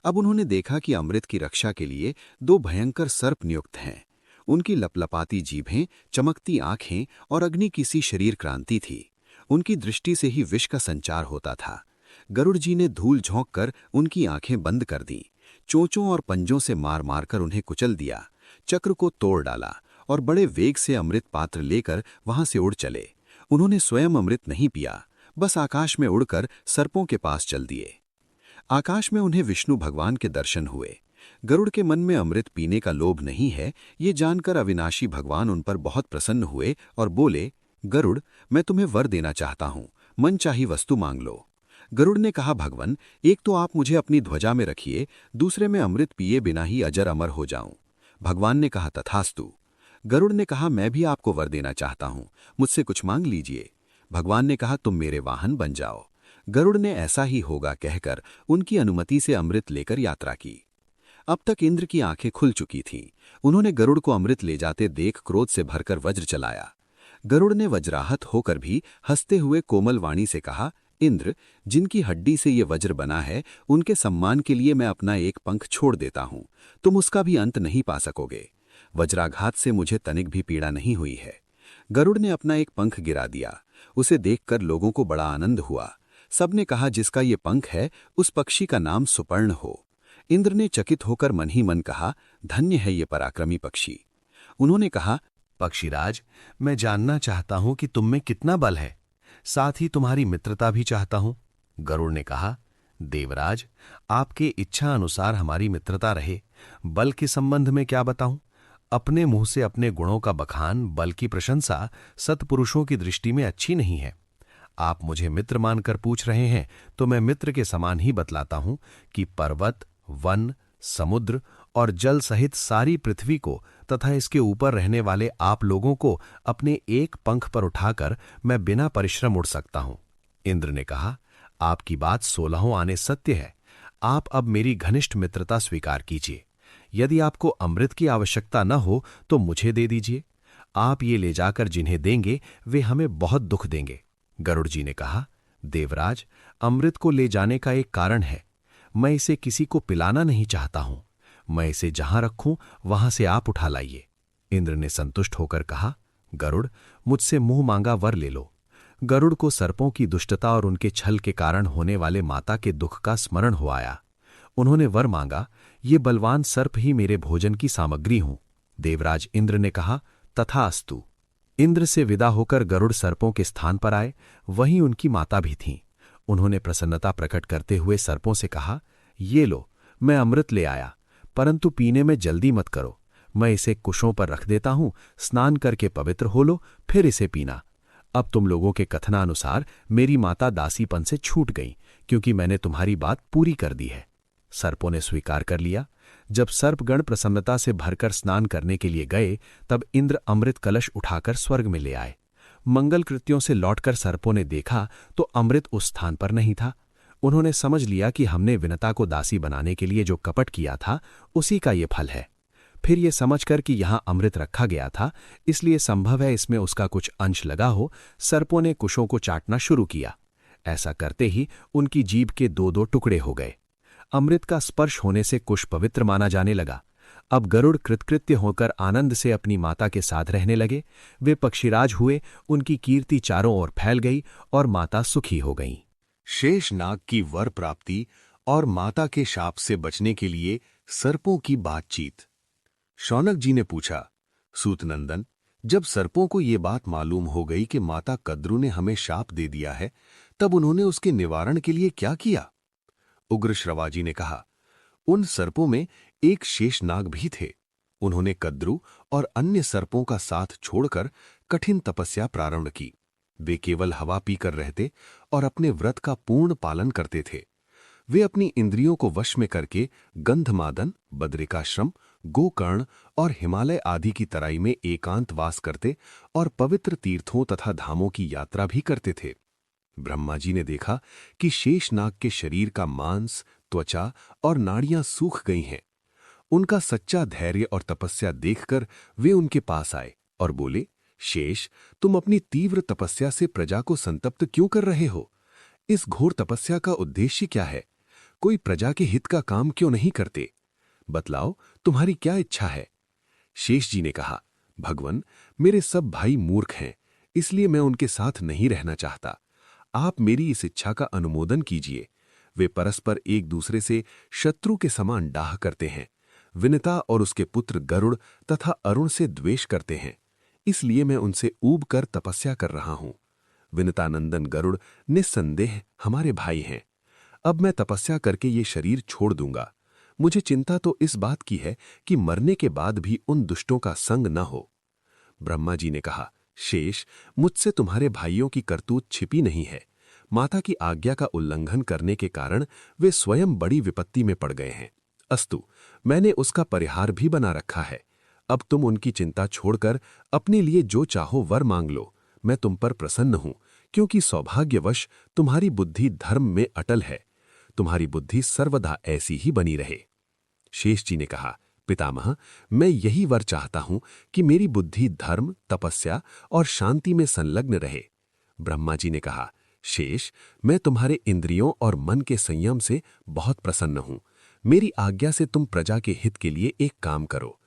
अब उन्होंने देखा कि अमृत की रक्षा के लिए 2 भयंकर सर्प नियुक्त हैं। उनकी लपलपाती जीभें, चमकती आंखें और अग्नि की सी शरीर क्रांति थी। उनकी दृष्टि से ही विष का संचार होता था। गरुड़ जी ने धूल झोंक कर उनकी आंखें बंद कर दी। चोंचों और पंजों से मार मारकर उन्हें कुचल दिया। चक्र को तोड़ डाला और बड़े वेग से अमृत पात्र लेकर वहां से उड़ चले। उन्होंने स्वयं अमृत नहीं पिया, बस आकाश में उड़कर सर्पों के पास चल दिए। आकाश में उन्हें विष्णु भगवान के दर्शन हुए। गरुड़ के मन में अमृत पीने का लोभ नहीं है, ये जानकर अविनाशी भगवान उन पर बहुत प्रसन्न हुए और बोले, गरुड़, मैं तुम्हें वर देना चाहता हूं, मनचाही वस्तु मांग लो। गरुड़ ने कहा, भगवन, एक तो आप मुझे अपनी ध्वजा में रखिए, दूसरे में अमृत पिए बिना ही अजर अमर हो जाऊं। भगवान ने कहा, तथास्तु। गरुड़ ने कहा, मैं भी आपको वर देना चाहता हूं, मुझसे कुछ मांग लीजिए। भगवान ने कहा, तुम मेरे वाहन बन जाओ। गरुड़ ने ऐसा ही होगा कहकर उनकी अनुमति से अमृत लेकर यात्रा की। अब तक इंद्र की आंखें खुल चुकी थीं। उन्होंने गरुड़ को अमृत ले जाते देख क्रोध से भरकर वज्र चलाया। गरुड़ ने वज्राहत होकर भी हंसते हुए कोमल वाणी से कहा, इंद्र, जिनकी हड्डी से ये वज्र बना है, उनके सम्मान के लिए मैं अपना एक पंख छोड़ देता हूं। तुम उसका भी अंत नहीं पा सकोगे। वज्राघात से मुझे तनिक भी पीड़ा नहीं हुई है। गरुड़ ने अपना एक पंख गिरा दिया। उसे देखकर लोगों को बड़ा आनंद हुआ। सबने कहा, जिसका ये पंख है उस पक्षी का नाम सुपर्ण हो। इंद्र ने चकित होकर मन ही मन कहा, धन्य है ये पराक्रमी पक्षी। उन्होंने कहा, पक्षीराज, मैं जानना चाहता हूं कि तुम में कितना बल है, साथ ही तुम्हारी मित्रता भी चाहता हूं। गरुड़ ने कहा, देवराज, आपके इच्छा अनुसार हमारी मित्रता रहे। बल के संबंध में क्या बताऊं? अपने मुंह से अपने गुणों का बखान, बल की प्रशंसा सत्पुरुषों की दृष्टि में अच्छी नहीं है। आप मुझे मित्र मानकर पूछ रहे हैं तो मैं मित्र के समान ही बतलाता हूं कि पर्वत, वन, समुद्र और जल सहित सारी पृथ्वी को तथा इसके ऊपर रहने वाले आप लोगों को अपने एक पंख पर उठाकर मैं बिना परिश्रम उड़ सकता हूं। इंद्र ने कहा, आपकी बात 16 आने सत्य है। आप अब मेरी घनिष्ठ मित्रता स्वीकार कीजिए। यदि आपको अमृत की आवश्यकता न हो तो मुझे दे दीजिए। आप ये ले जाकर जिन्हें देंगे वे हमें बहुत दुख देंगे। गरुड़ जी ने कहा, देवराज, अमृत को ले जाने का एक कारण है। मैं इसे किसी को पिलाना नहीं चाहता हूं। मैं इसे जहां रखूं वहां से आप उठा लाइए। इंद्र ने संतुष्ट होकर कहा, गरुड़, मुझसे मुंह मांगा वर ले लो। गरुड़ को सर्पों की दुष्टता और उनके छल के कारण होने वाले माता के दुख का स्मरण हो आया। उन्होंने वर मांगा, ये बलवान सर्प ही मेरे भोजन की सामग्री हूं। देवराज इंद्र ने कहा, तथास्तु। इंद्र से विदा होकर गरुड़ सर्पों के स्थान पर आए। वहीं उनकी माता भी थीं। उन्होंने प्रसन्नता प्रकट करते हुए सर्पों से कहा, ये लो, मैं अमृत ले आया, परंतु पीने में जल्दी मत करो। मैं इसे कुशों पर रख देता हूं, स्नान करके पवित्र हो लो, फिर इसे पीना। अब तुम लोगों के कथनानुसार मेरी माता दासीपन से छूट गई, क्योंकि मैंने तुम्हारी बात पूरी कर दी है। सर्पों ने स्वीकार कर लिया। जब सर्पगण प्रसन्नता से भरकर स्नान करने के लिए गए, तब इंद्र अमृत कलश उठाकर स्वर्ग में ले आए। मंगल कृत्यों से लौटकर सर्पों ने देखा तो अमृत उस स्थान पर नहीं था। उन्होंने समझ लिया कि हमने विनता को दासी बनाने के लिए जो कपट किया था उसी का ये फल है। फिर ये समझकर कि यहां अमृत रखा गया था, इसलिए संभव है इसमें उसका कुछ अंश लगा हो, सर्पों ने कुशों को चाटना शुरू किया। ऐसा करते ही उनकी जीभ के 2-2 टुकड़े हो गए। अमृत का स्पर्श होने से कुश पवित्र माना जाने लगा। अब गरुड़ कृतकृत्य होकर आनंद से अपनी माता के साथ रहने लगे। वे पक्षीराज हुए, उनकी कीर्ति चारों ओर फैल गई और माता सुखी हो गईं। शेषनाग की वर प्राप्ति और माता के शाप से बचने के लिए सर्पों की बातचीत। शौनक जी ने पूछा, सूतनंदन, जब सर्पों को ये बात मालूम हो गई कि माता कद्रु ने हमें शाप दे दिया है, तब उन्होंने उसके निवारण के लिए क्या किया? उग्रश्रवा जी ने कहा, उन सर्पों में एक शेषनाग भी थे। उन्होंने कद्रु और अन्य सर्पों का साथ छोड़कर कठिन तपस्या प्रारंभ की। वे केवल हवा पीकर रहते और अपने व्रत का पूर्ण पालन करते थे। वे अपनी इंद्रियों को वश में करके गंधमादन, बद्रिकाश्रम, गोकर्ण और हिमालय आदि की तराई में एकांत वास करते और पवित्र तीर्थों तथा धामों की यात्रा भी करते थे। ब्रह्मा जी ने देखा कि शेषनाग के शरीर का मांस, त्वचा और नाड़ियां सूख गई हैं। उनका सच्चा धैर्य और तपस्या देखकर वे उनके पास आए और बोले, शेष, तुम अपनी तीव्र तपस्या से प्रजा को संतप्त क्यों कर रहे हो? इस घोर तपस्या का उद्देश्य क्या है? कोई प्रजा के हित का काम क्यों नहीं करते? बतलाओ, तुम्हारी क्या इच्छा है? शेष जी ने कहा, भगवन, मेरे सब भाई मूर्ख हैं, इसलिए मैं उनके साथ नहीं रहना चाहता। आप मेरी इस इच्छा का अनुमोदन कीजिए। वे परस्पर एक दूसरे से शत्रु के समान डाह करते हैं। विनता और उसके पुत्र गरुड़ तथा अरुण से द्वेष करते हैं, इसलिए मैं उनसे ऊब कर तपस्या कर रहा हूं। विनतानंदन गरुड़ निस्संदेह हमारे भाई हैं। अब मैं तपस्या करके ये शरीर छोड़ दूंगा। मुझे चिंता तो इस बात की है कि मरने के बाद भी उन दुष्टों का संग न हो। ब्रह्मा जी ने कहा, शेष, मुझसे तुम्हारे भाइयों की करतूत छिपी नहीं है। माता की आज्ञा का उल्लंघन करने के कारण वे स्वयं बड़ी विपत्ति में पड़ गए हैं। अस्तु, मैंने उसका परिहार भी बना रखा है। अब तुम उनकी चिंता छोड़कर अपने लिए जो चाहो वर मांग लो। मैं तुम पर प्रसन्न हूं, क्योंकि सौभाग्यवश तुम्हारी बुद्धि धर्म में अटल है। तुम्हारी बुद्धि सर्वदा ऐसी ही बनी रहे। शेष जी ने कहा, पितामह, मैं यही वर चाहता हूं कि मेरी बुद्धि धर्म, तपस्या और शांति में संलग्न रहे। ब्रह्मा जी ने कहा, शेष, मैं तुम्हारे इंद्रियों और मन के संयम से बहुत प्रसन्न हूं। मेरी आज्ञा से तुम प्रजा के हित के लिए एक काम करो।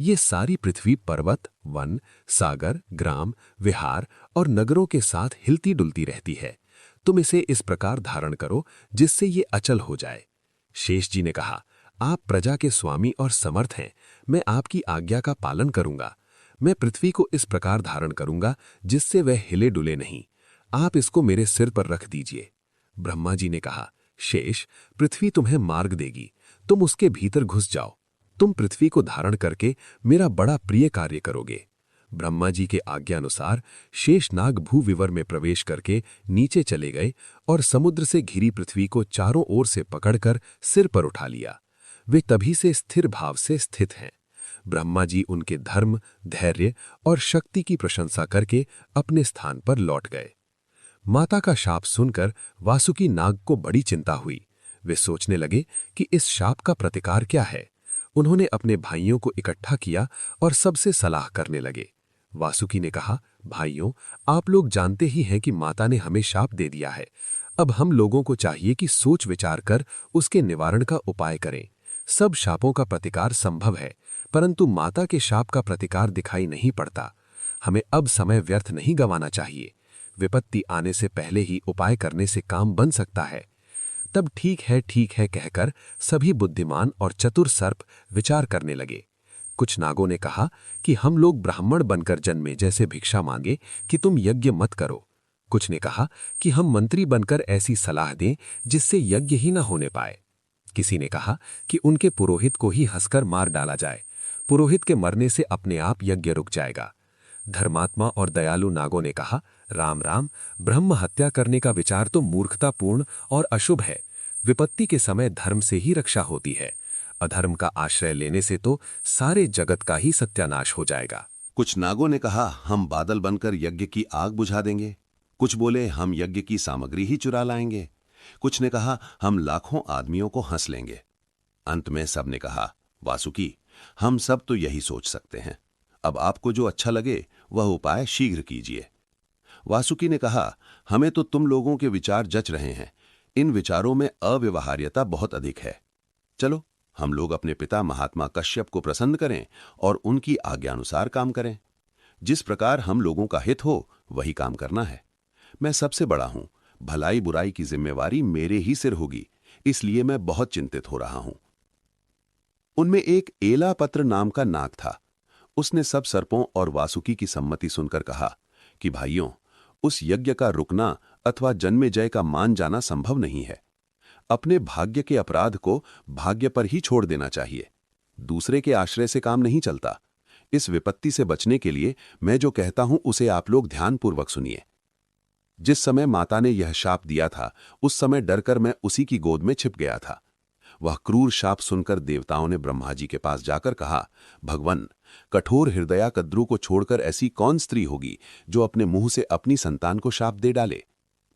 ये सारी पृथ्वी पर्वत, वन, सागर, ग्राम, विहार और नगरों के साथ हिलती डुलती रहती है। तुम इसे इस प्रकार धारण करो जिससे ये अचल हो जाए। शेष जी ने कहा, आप प्रजा के स्वामी और समर्थ हैं। मैं आपकी आज्ञा का पालन करूंगा। मैं पृथ्वी को इस प्रकार धारण करूंगा जिससे वह हिले डुले नहीं। आप इसको मेरे सिर पर रख दीजिए। ब्रह्मा जी ने कहा, शेष, पृथ्वी तुम्हें मार्ग देगी। तुम उसके भीतर घुस जाओ। तुम पृथ्वी को धारण करके मेरा बड़ा प्रिय कार्य करोगे। ब्रह्मा जी के आज्ञानुसार शेषनाग भूविवर में प्रवेश करके नीचे चले गए और समुद्र से घिरी पृथ्वी को चारों ओर से पकड़कर सिर पर उठा लिया। वे तभी से स्थिर भाव से स्थित हैं। ब्रह्मा जी उनके धर्म, धैर्य और शक्ति की प्रशंसा करके अपने स्थान पर लौट गए। माता का शाप सुनकर वासुकी नाग को बड़ी चिंता हुई। वे सोचने लगे कि इस शाप का प्रतिकार क्या है। उन्होंने अपने भाइयों को इकट्ठा किया और सबसे सलाह करने लगे। वासुकी ने कहा, भाइयों, आप लोग जानते ही हैं कि माता ने हमें शाप दे दिया है। अब हम लोगों को चाहिए कि सोच विचार कर उसके निवारण का उपाय करें। सब शापों का प्रतिकार संभव है, परंतु माता के शाप का प्रतिकार दिखाई नहीं पड़ता। हमें अब समय व्यर्थ नहीं गंवाना चाहिए। विपत्ति आने से पहले ही उपाय करने से काम बन सकता है। तब ठीक है कहकर सभी बुद्धिमान और चतुर सर्प विचार करने लगे। कुछ नागों ने कहा कि हम लोग ब्राह्मण बनकर जन्मे जैसे भिक्षा मांगे कि तुम यज्ञ मत करो। कुछ ने कहा कि हम मंत्री बनकर ऐसी सलाह दें जिससे यज्ञ ही न होने पाए। किसी ने कहा कि उनके पुरोहित को ही हंसकर मार डाला जाए। पुरोहित के मरने से अपने आप यज्ञ रुक जाएगा। धर्मात्मा और दयालु नागों ने कहा, राम राम, ब्रह्म हत्या करने का विचार तो मूर्खतापूर्ण और अशुभ है। विपत्ति के समय धर्म से ही रक्षा होती है। अधर्म का आश्रय लेने से तो सारे जगत का ही सत्यानाश हो जाएगा। कुछ नागों ने कहा, हम बादल बनकर यज्ञ की आग बुझा देंगे। कुछ बोले, हम यज्ञ की सामग्री ही चुरा लाएंगे। कुछ ने कहा, हम लाखों आदमियों को हंस लेंगे। अंत में सब ने कहा, वासुकी, हम सब तो यही सोच सकते हैं। अब आपको जो अच्छा लगे वह उपाय शीघ्र कीजिए। वासुकी ने कहा, हमें तो तुम लोगों के विचार जच रहे हैं। इन विचारों में अव्यवहार्यता बहुत अधिक है। चलो, हम लोग अपने पिता महात्मा कश्यप को प्रसन्न करें और उनकी आज्ञानुसार काम करें। जिस प्रकार हम लोगों का हित हो वही काम करना है। मैं सबसे बड़ा हूं, भलाई बुराई की जिम्मेवारी मेरे ही सिर होगी, इसलिए मैं बहुत चिंतित हो रहा हूं। उनमें एक एलापत्र नाम का नाग था। उसने सब सर्पों और वासुकी की सम्मति सुनकर कहा कि भाइयों, उस यज्ञ का रुकना अथवा जन्मेजय का मान जाना संभव नहीं है। अपने भाग्य के अपराध को भाग्य पर ही छोड़ देना चाहिए। दूसरे के आश्रय से काम नहीं चलता। इस विपत्ति से बचने के लिए मैं जो कहता हूं उसे आप लोग ध्यानपूर्वक सुनिए। जिस समय माता ने यह शाप दिया था उस समय डरकर मैं उसी की गोद में छिप गया था। वह क्रूर शाप सुनकर देवताओं ने ब्रह्मा जी के पास जाकर कहा, भगवन, कठोर हृदया कद्रू को छोड़कर ऐसी कौन स्त्री होगी जो अपने मुंह से अपनी संतान को शाप दे डाले।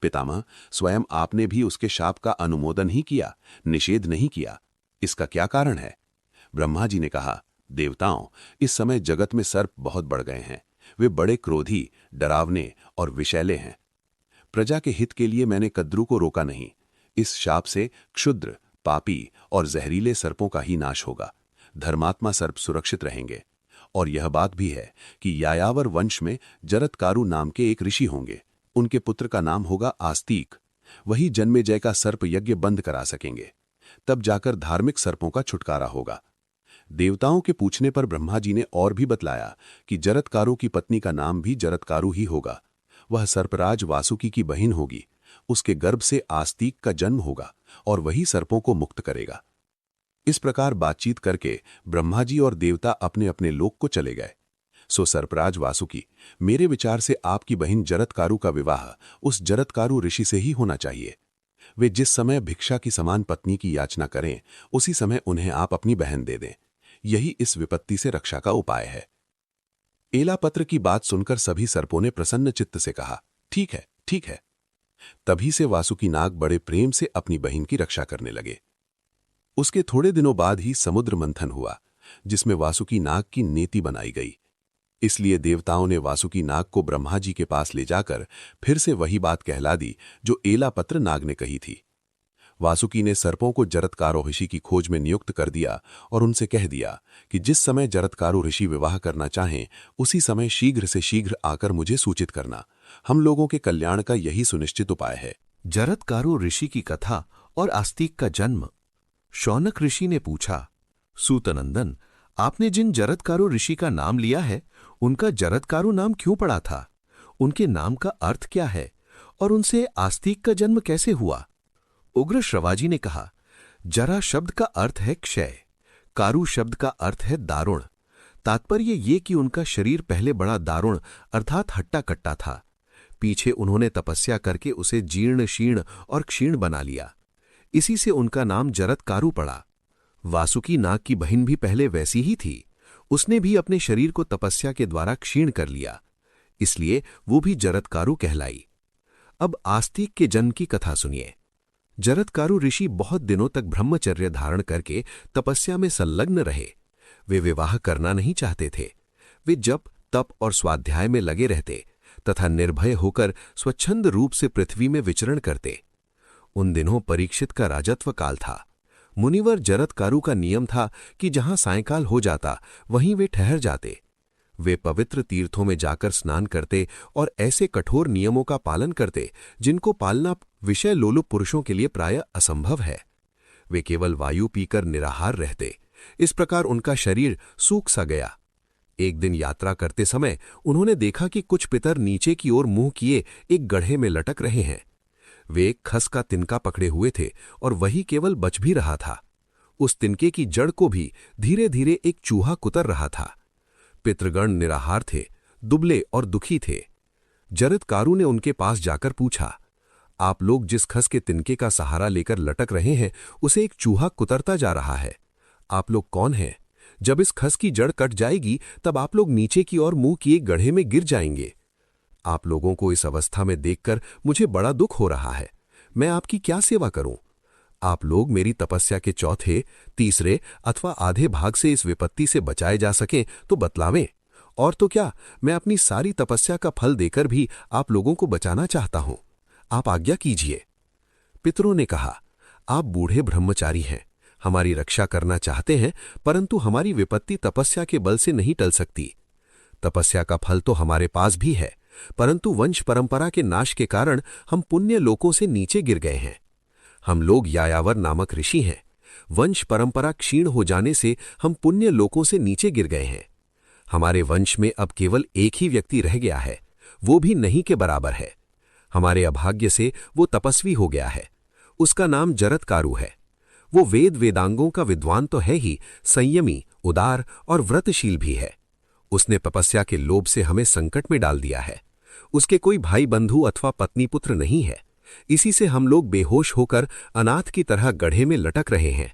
पितामह, स्वयं आपने भी उसके शाप का अनुमोदन ही किया, निषेध नहीं किया। इसका क्या कारण है? ब्रह्मा जी ने कहा, देवताओं, इस समय जगत में सर्प बहुत बढ़ गए हैं। वे बड़े क्रोधी, डरावने और विषैले हैं। प्रजा के हित के लिए मैंने कद्रू को रोका नहीं। इस शाप से क्षुद्र, पापी और जहरीले सर्पों का ही नाश होगा। धर्मात्मा सर्प सुरक्षित रहेंगे। और यह बात भी है कि यायावर वंश में जरत्कारु नाम के एक ऋषि होंगे। उनके पुत्र का नाम होगा आस्तीक। वही जन्मेजय का सर्प यज्ञ बंद करा सकेंगे। तब जाकर धार्मिक सर्पों का छुटकारा होगा। देवताओं के पूछने पर ब्रह्मा जी ने और भी बतलाया कि जरत्कारु की पत्नी का नाम भी जरत्कारु ही होगा। वह सर्पराज वासुकी की बहन होगी। उसके गर्भ से आस्तीक का जन्म होगा और वही सर्पों को मुक्त करेगा। इस प्रकार बातचीत करके ब्रह्मा जी और देवता अपने अपने लोक को चले गए। सो सर्पराज वासुकी, मेरे विचार से आपकी बहन जरत्कारु का विवाह उस जरत्कारु ऋषि से ही होना चाहिए। वे जिस समय भिक्षा की समान पत्नी की याचना करें, उसी समय उन्हें आप अपनी बहन दे दें। यही इस विपत्ति से रक्षा का उपाय है। एलापत्र की बात सुनकर सभी सर्पों ने प्रसन्न चित्त से कहा, ठीक है, ठीक है। तभी से वासुकी नाग बड़े प्रेम से अपनी बहन की रक्षा करने लगे। उसके थोड़े दिनों बाद ही समुद्र मंथन हुआ, जिसमें वासुकी नाग की नेति बनाई गई। इसलिए देवताओं ने वासुकी नाग को ब्रह्मा जी के पास ले जाकर फिर से वही बात कहला दी जो एलापत्र नाग ने कही थी। वासुकी ने सर्पों को जरत्कारु ऋषि की खोज में नियुक्त कर दिया और उनसे कह दिया कि जिस समय जरत्कारु ऋषि विवाह करना चाहें, उसी समय शीघ्र से शीघ्र आकर मुझे सूचित करना। हम लोगों के कल्याण का यही सुनिश्चित उपाय है। जरत्कारु ऋषि की कथा और आस्तिक का जन्म। शौनक ऋषि ने पूछा, सूतनंदन, आपने जिन जरत्कारु ऋषि का नाम लिया है, उनका जरत्कारु नाम क्यों पड़ा था? उनके नाम का अर्थ क्या है और उनसे आस्तिक का जन्म कैसे हुआ? उग्र श्रवाजी ने कहा, जरा शब्द का अर्थ है क्षय, कारु शब्द का अर्थ है दारुण। तात्पर्य ये कि उनका शरीर पहले बड़ा दारुण अर्थात हट्टा कट्टा था। पीछे उन्होंने तपस्या करके उसे जीर्ण शीर्ण और क्षीण बना लिया। इसी से उनका नाम जरत्कारु पड़ा। वासुकी नाग की बहन भी पहले वैसी ही थी। उसने भी अपने शरीर को तपस्या के द्वारा क्षीण कर लिया, इसलिए वो भी जरत्कारु कहलाई। अब आस्तिक के जन्म की कथा सुनिए। जरत्कारु ऋषि बहुत दिनों तक ब्रह्मचर्य धारण करके तपस्या में संलग्न रहे। वे विवाह करना नहीं चाहते थे। वे जप, तप और स्वाध्याय में लगे रहते तथा निर्भय होकर स्वच्छंद रूप से पृथ्वी में विचरण करते। उन दिनों परीक्षित का राजत्व काल था। मुनिवर जरत्कारु का नियम था कि जहां सायंकाल हो जाता वहीं वे ठहर जाते। वे पवित्र तीर्थों में जाकर स्नान करते और ऐसे कठोर नियमों का पालन करते जिनको पालना विषय लोलुप पुरुषों के लिए प्रायः असंभव है। वे केवल वायु पीकर निराहार रहते। इस प्रकार उनका शरीर सूख सा गया। एक दिन यात्रा करते समय उन्होंने देखा कि कुछ पितर नीचे की ओर मुंह किए एक गड्ढे में लटक रहे हैं। वे एक खस का तिनका पकड़े हुए थे और वही केवल बच भी रहा था। उस तिनके की जड़ को भी धीरे धीरे एक चूहा कुतर रहा था। पितृगण निराहार थे, दुबले और दुखी थे। जरत्कारु ने उनके पास जाकर पूछा, आप लोग जिस खस के तिनके का सहारा लेकर लटक रहे हैं, उसे एक चूहा कुतरता जा रहा है। आप लोग कौन हैं? जब इस खस की जड़ कट जाएगी तब आप लोग नीचे की ओर मुंह किए गड्ढे में गिर जाएंगे। आप लोगों को इस अवस्था में देखकर मुझे बड़ा दुख हो रहा है। मैं आपकी क्या सेवा करूं? आप लोग मेरी तपस्या के चौथे, तीसरे अथवा आधे भाग से इस विपत्ति से बचाए जा सकें तो बतलावें। और तो क्या, मैं अपनी सारी तपस्या का फल देकर भी आप लोगों को बचाना चाहता हूं। आप आज्ञा कीजिए। पितरों ने कहा, आप बूढ़े ब्रह्मचारी हैं, हमारी रक्षा करना चाहते हैं, परंतु हमारी विपत्ति तपस्या के बल से नहीं टल सकती। तपस्या का फल तो हमारे पास भी है, परंतु वंश परंपरा के नाश के कारण हम पुण्य लोकों से नीचे गिर गए हैं। हम लोग यायावर नामक ऋषि हैं। वंश परंपरा क्षीण हो जाने से हम पुण्य लोकों से नीचे गिर गए हैं। हमारे वंश में अब केवल एक ही व्यक्ति रह गया है, वो भी नहीं के बराबर है। हमारे अभाग्य से वो तपस्वी हो गया है। उसका नाम जरत्कारु है। वो वेद वेदांगों का विद्वान तो है ही, संयमी, उदार और व्रतशील भी है। उसने तपस्या के लोभ से हमें संकट में डाल दिया है। उसके कोई भाई बंधु अथवा पत्नी पुत्र नहीं है। इसी से हम लोग बेहोश होकर अनाथ की तरह गड्ढे में लटक रहे हैं।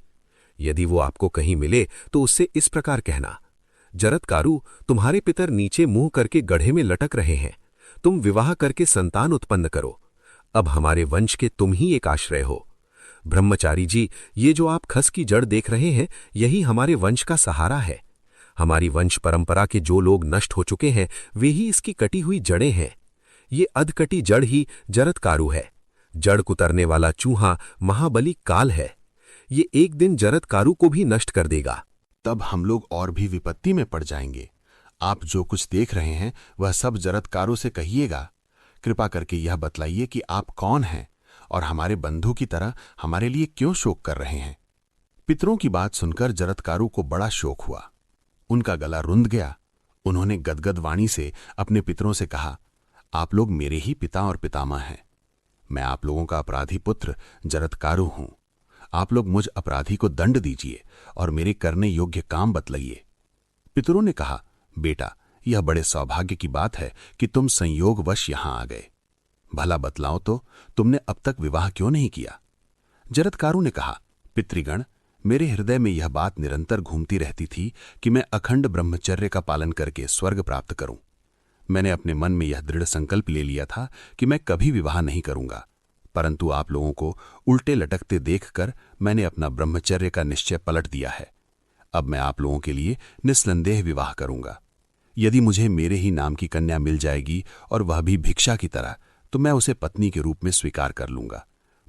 यदि वो आपको कहीं मिले तो उससे इस प्रकार कहना, जरत्कारु, तुम्हारे पितर नीचे मुंह करके गड्ढे में लटक रहे हैं। तुम विवाह करके संतान उत्पन्न करो। अब हमारे वंश के तुम ही एक आश्रय हो। ब्रह्मचारी जी, ये जो आप खस की जड़ देख रहे हैं, यही हमारे वंश का सहारा है। हमारी वंश परंपरा के जो लोग नष्ट हो चुके हैं, वे ही इसकी कटी हुई जड़ें हैं। ये अधकटी जड़ ही जरत्कारु है। जड़ कुतरने वाला चूहा महाबली काल है। ये एक दिन जरत्कारु को भी नष्ट कर देगा। तब हम लोग और भी विपत्ति में पड़ जाएंगे। आप जो कुछ देख रहे हैं वह सब जरत्कारु से कहिएगा। कृपा करके यह बतलाइए कि आप कौन हैं और हमारे बंधु की तरह हमारे लिए क्यों शोक कर रहे हैं। पितरों की बात सुनकर जरत्कारु को बड़ा शोक हुआ। उनका गला रुंध गया। उन्होंने गदगद वाणी से अपने पितरों से कहा, आप लोग मेरे ही पिता और पितामह हैं। मैं आप लोगों का अपराधी पुत्र जरत्कारु हूं। आप लोग मुझ अपराधी को दंड दीजिए और मेरे करने योग्य काम बतलाइए। पितरों ने कहा, बेटा, यह बड़े सौभाग्य की बात है कि तुम संयोगवश यहां आ गए। भला बतलाओ तो, तुमने अब तक विवाह क्यों नहीं किया? जरत्कारु ने कहा, पितृगण, मेरे हृदय में यह बात निरंतर घूमती रहती थी कि मैं अखंड ब्रह्मचर्य का पालन करके स्वर्ग प्राप्त करूं। मैंने अपने मन में यह दृढ़ संकल्प ले लिया था कि मैं कभी विवाह नहीं करूंगा, परंतु आप लोगों को उल्टे लटकते देखकर मैंने अपना ब्रह्मचर्य का निश्चय पलट दिया है। अब मैं आप लोगों के लिए निस्संदेह विवाह करूंगा। यदि मुझे मेरे ही नाम की कन्या मिल जाएगी और वह भी भिक्षा की तरह, तो मैं उसे पत्नी के रूप में स्वीकार कर लूंगा,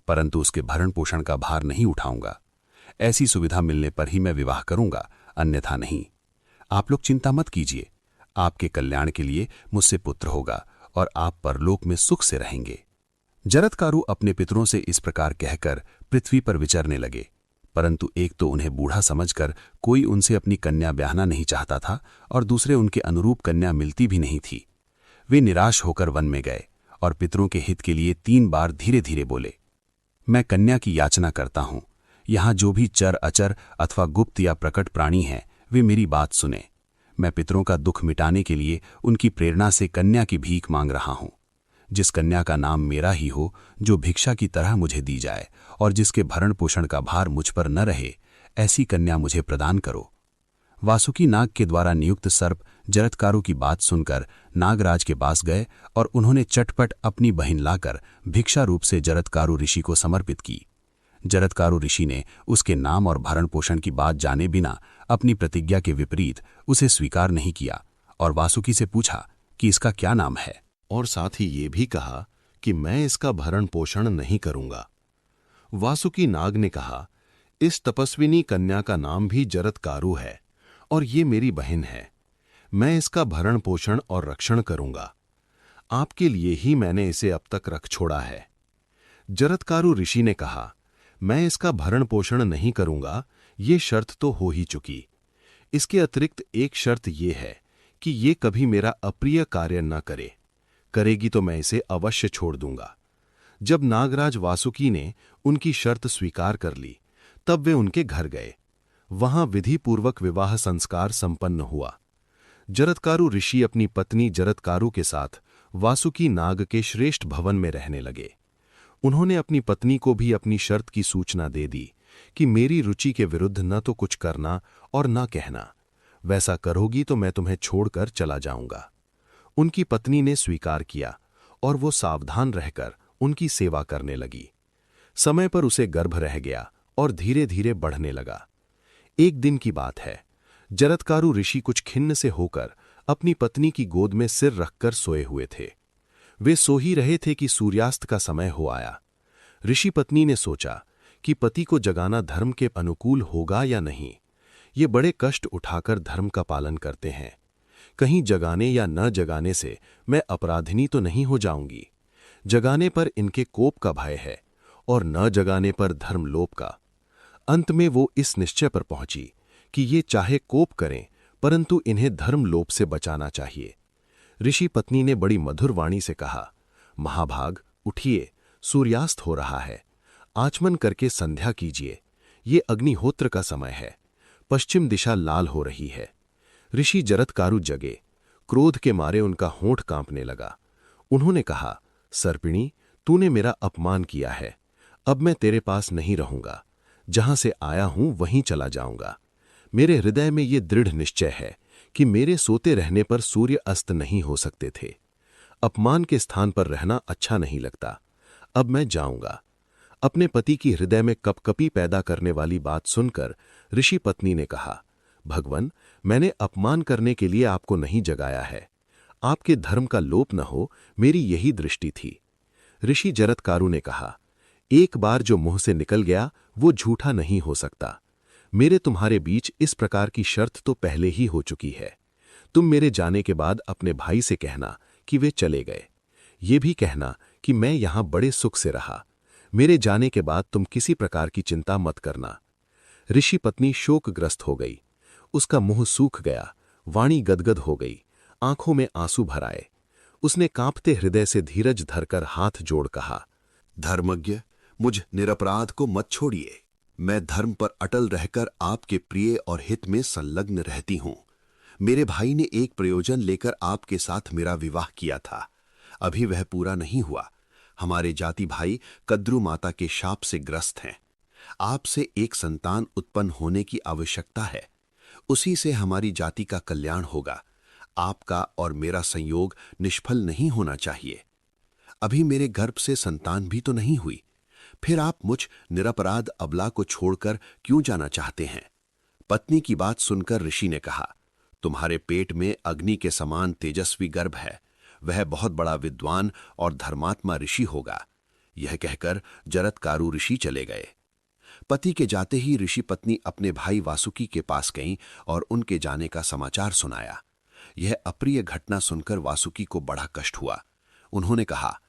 परंतु उसके भरण पोषण का भार नहीं उठाऊंगा। ऐसी सुविधा मिलने पर ही मैं विवाह करूंगा, अन्यथा नहीं। आप लोग चिंता मत कीजिए, आपके कल्याण के लिए मुझसे पुत्र होगा और आप परलोक में सुख से रहेंगे। जरत्कारु अपने पितरों से इस प्रकार कहकर पृथ्वी पर विचरने लगे, परंतु एक तो उन्हें बूढ़ा समझकर कोई उनसे अपनी कन्या ब्याहना नहीं चाहता था और दूसरे उनके अनुरूप कन्या मिलती भी नहीं थी। वे निराश होकर वन में गए और पितरों के हित के लिए 3 बार धीरे धीरे बोले, मैं कन्या की याचना करता हूं। यहां जो भी चर अचर अथवा गुप्त या प्रकट प्राणी हैं, वे मेरी बात सुने। मैं पितरों का दुख मिटाने के लिए उनकी प्रेरणा से कन्या की भीख मांग रहा हूं। जिस कन्या का नाम मेरा ही हो, जो भिक्षा की तरह मुझे दी जाए और जिसके भरण पोषण का भार मुझ पर न रहे, ऐसी कन्या मुझे प्रदान करो। वासुकी नाग के द्वारा नियुक्त सर्प जरत्कारु की बात सुनकर नागराज के पास गए और उन्होंने चटपट अपनी बहिन लाकर भिक्षा रूप से जरत्कारु ऋषि को समर्पित की। जरत्कारु ऋषि ने उसके नाम और भरण पोषण की बात जाने बिना अपनी प्रतिज्ञा के विपरीत उसे स्वीकार नहीं किया और वासुकी से पूछा कि इसका क्या नाम है, और साथ ही ये भी कहा कि मैं इसका भरण पोषण नहीं करूंगा। वासुकी नाग ने कहा, इस तपस्विनी कन्या का नाम भी जरत्कारु है और ये मेरी बहन है। मैं इसका भरण पोषण और रक्षण करूंगा। आपके लिए ही मैंने इसे अब तक रख छोड़ा है। जरत्कारु ऋषि ने कहा, मैं इसका भरण पोषण नहीं करूंगा, ये शर्त तो हो ही चुकी। इसके अतिरिक्त एक शर्त ये है कि ये कभी मेरा अप्रिय कार्य न करे। करेगी तो मैं इसे अवश्य छोड़ दूंगा। जब नागराज वासुकी ने उनकी शर्त स्वीकार कर ली, तब वे उनके घर गए। वहां विधिपूर्वक विवाह संस्कार संपन्न हुआ। जरत्कारु ऋषि अपनी पत्नी जरत्कारु के साथ वासुकी नाग के श्रेष्ठ भवन में रहने लगे। उन्होंने अपनी पत्नी को भी अपनी शर्त की सूचना दे दी कि मेरी रुचि के विरुद्ध न तो कुछ करना और न कहना। वैसा करोगी तो मैं तुम्हें छोड़कर चला जाऊंगा। उनकी पत्नी ने स्वीकार किया और वो सावधान रहकर उनकी सेवा करने लगी। समय पर उसे गर्भ रह गया और धीरे धीरे बढ़ने लगा। एक दिन की बात है, जरत्कारु ऋषि कुछ खिन्न से होकर अपनी पत्नी की गोद में सिर रखकर सोए हुए थे। वे सो ही रहे थे कि सूर्यास्त का समय हो आया। ऋषि पत्नी ने सोचा कि पति को जगाना धर्म के अनुकूल होगा या नहीं। ये बड़े कष्ट उठाकर धर्म का पालन करते हैं, कहीं जगाने या न जगाने से मैं अपराधिनी तो नहीं हो जाऊंगी। जगाने पर इनके कोप का भय है और न जगाने पर धर्मलोप का। अंत में वो इस निश्चय पर पहुंची कि ये चाहे कोप करें, परंतु इन्हें धर्मलोप से बचाना चाहिए। ऋषि पत्नी ने बड़ी मधुर वाणी से कहा, महाभाग उठिए, सूर्यास्त हो रहा है। आचमन करके संध्या कीजिए। ये अग्निहोत्र का समय है। पश्चिम दिशा लाल हो रही है। ऋषि जरत्कारु जगे। क्रोध के मारे उनका होंठ कांपने लगा। उन्होंने कहा, सर्पिणी, तूने मेरा अपमान किया है। अब मैं तेरे पास नहीं रहूंगा। जहां से आया हूं वहीं चला जाऊंगा। मेरे हृदय में ये दृढ़ निश्चय है कि मेरे सोते रहने पर सूर्य अस्त नहीं हो सकते थे। अपमान के स्थान पर रहना अच्छा नहीं लगता। अब मैं जाऊंगा। अपने पति की हृदय में कपकपी पैदा करने वाली बात सुनकर ऋषि पत्नी ने कहा, भगवन, मैंने अपमान करने के लिए आपको नहीं जगाया है। आपके धर्म का लोप न हो, मेरी यही दृष्टि थी। ऋषि जरत्कारु ने कहा, एक बार जो मुंह से निकल गया वो झूठा नहीं हो सकता। मेरे तुम्हारे बीच इस प्रकार की शर्त तो पहले ही हो चुकी है। तुम मेरे जाने के बाद अपने भाई से कहना कि वे चले गए। ये भी कहना कि मैं यहां बड़े सुख से रहा। मेरे जाने के बाद तुम किसी प्रकार की चिंता मत करना। ऋषि पत्नी शोकग्रस्त हो गई। उसका मुंह सूख गया, वाणी गदगद हो गई, आंखों में आंसू भर आए। उसने कांपते हृदय से धीरज धरकर हाथ जोड़ कहा, धर्मज्ञ, मुझ निरपराध को मत छोड़िए। मैं धर्म पर अटल रहकर आपके प्रिय और हित में संलग्न रहती हूं। मेरे भाई ने एक प्रयोजन लेकर आपके साथ मेरा विवाह किया था। अभी वह पूरा नहीं हुआ। हमारे जाति भाई कद्रू माता के शाप से ग्रस्त हैं। आपसे एक संतान उत्पन्न होने की आवश्यकता है। उसी से हमारी जाति का कल्याण होगा। आपका और मेरा संयोग निष्फल नहीं होना चाहिए। अभी मेरे गर्भ से संतान भी तो नहीं हुई, फिर आप मुझ निरपराध अबला को छोड़कर क्यों जाना चाहते हैं? पत्नी की बात सुनकर ऋषि ने कहा, तुम्हारे पेट में अग्नि के समान तेजस्वी गर्भ है। वह बहुत बड़ा विद्वान और धर्मात्मा ऋषि होगा। यह कहकर जरत्कारु ऋषि चले गए। पति के जाते ही ऋषि पत्नी अपने भाई वासुकी के पास गईं और उनके जाने का समाचार सुनाया। यह अप्रिय घटना सुनकर वासुकी को बड़ा कष्ट हुआ। उन्होंने कहा,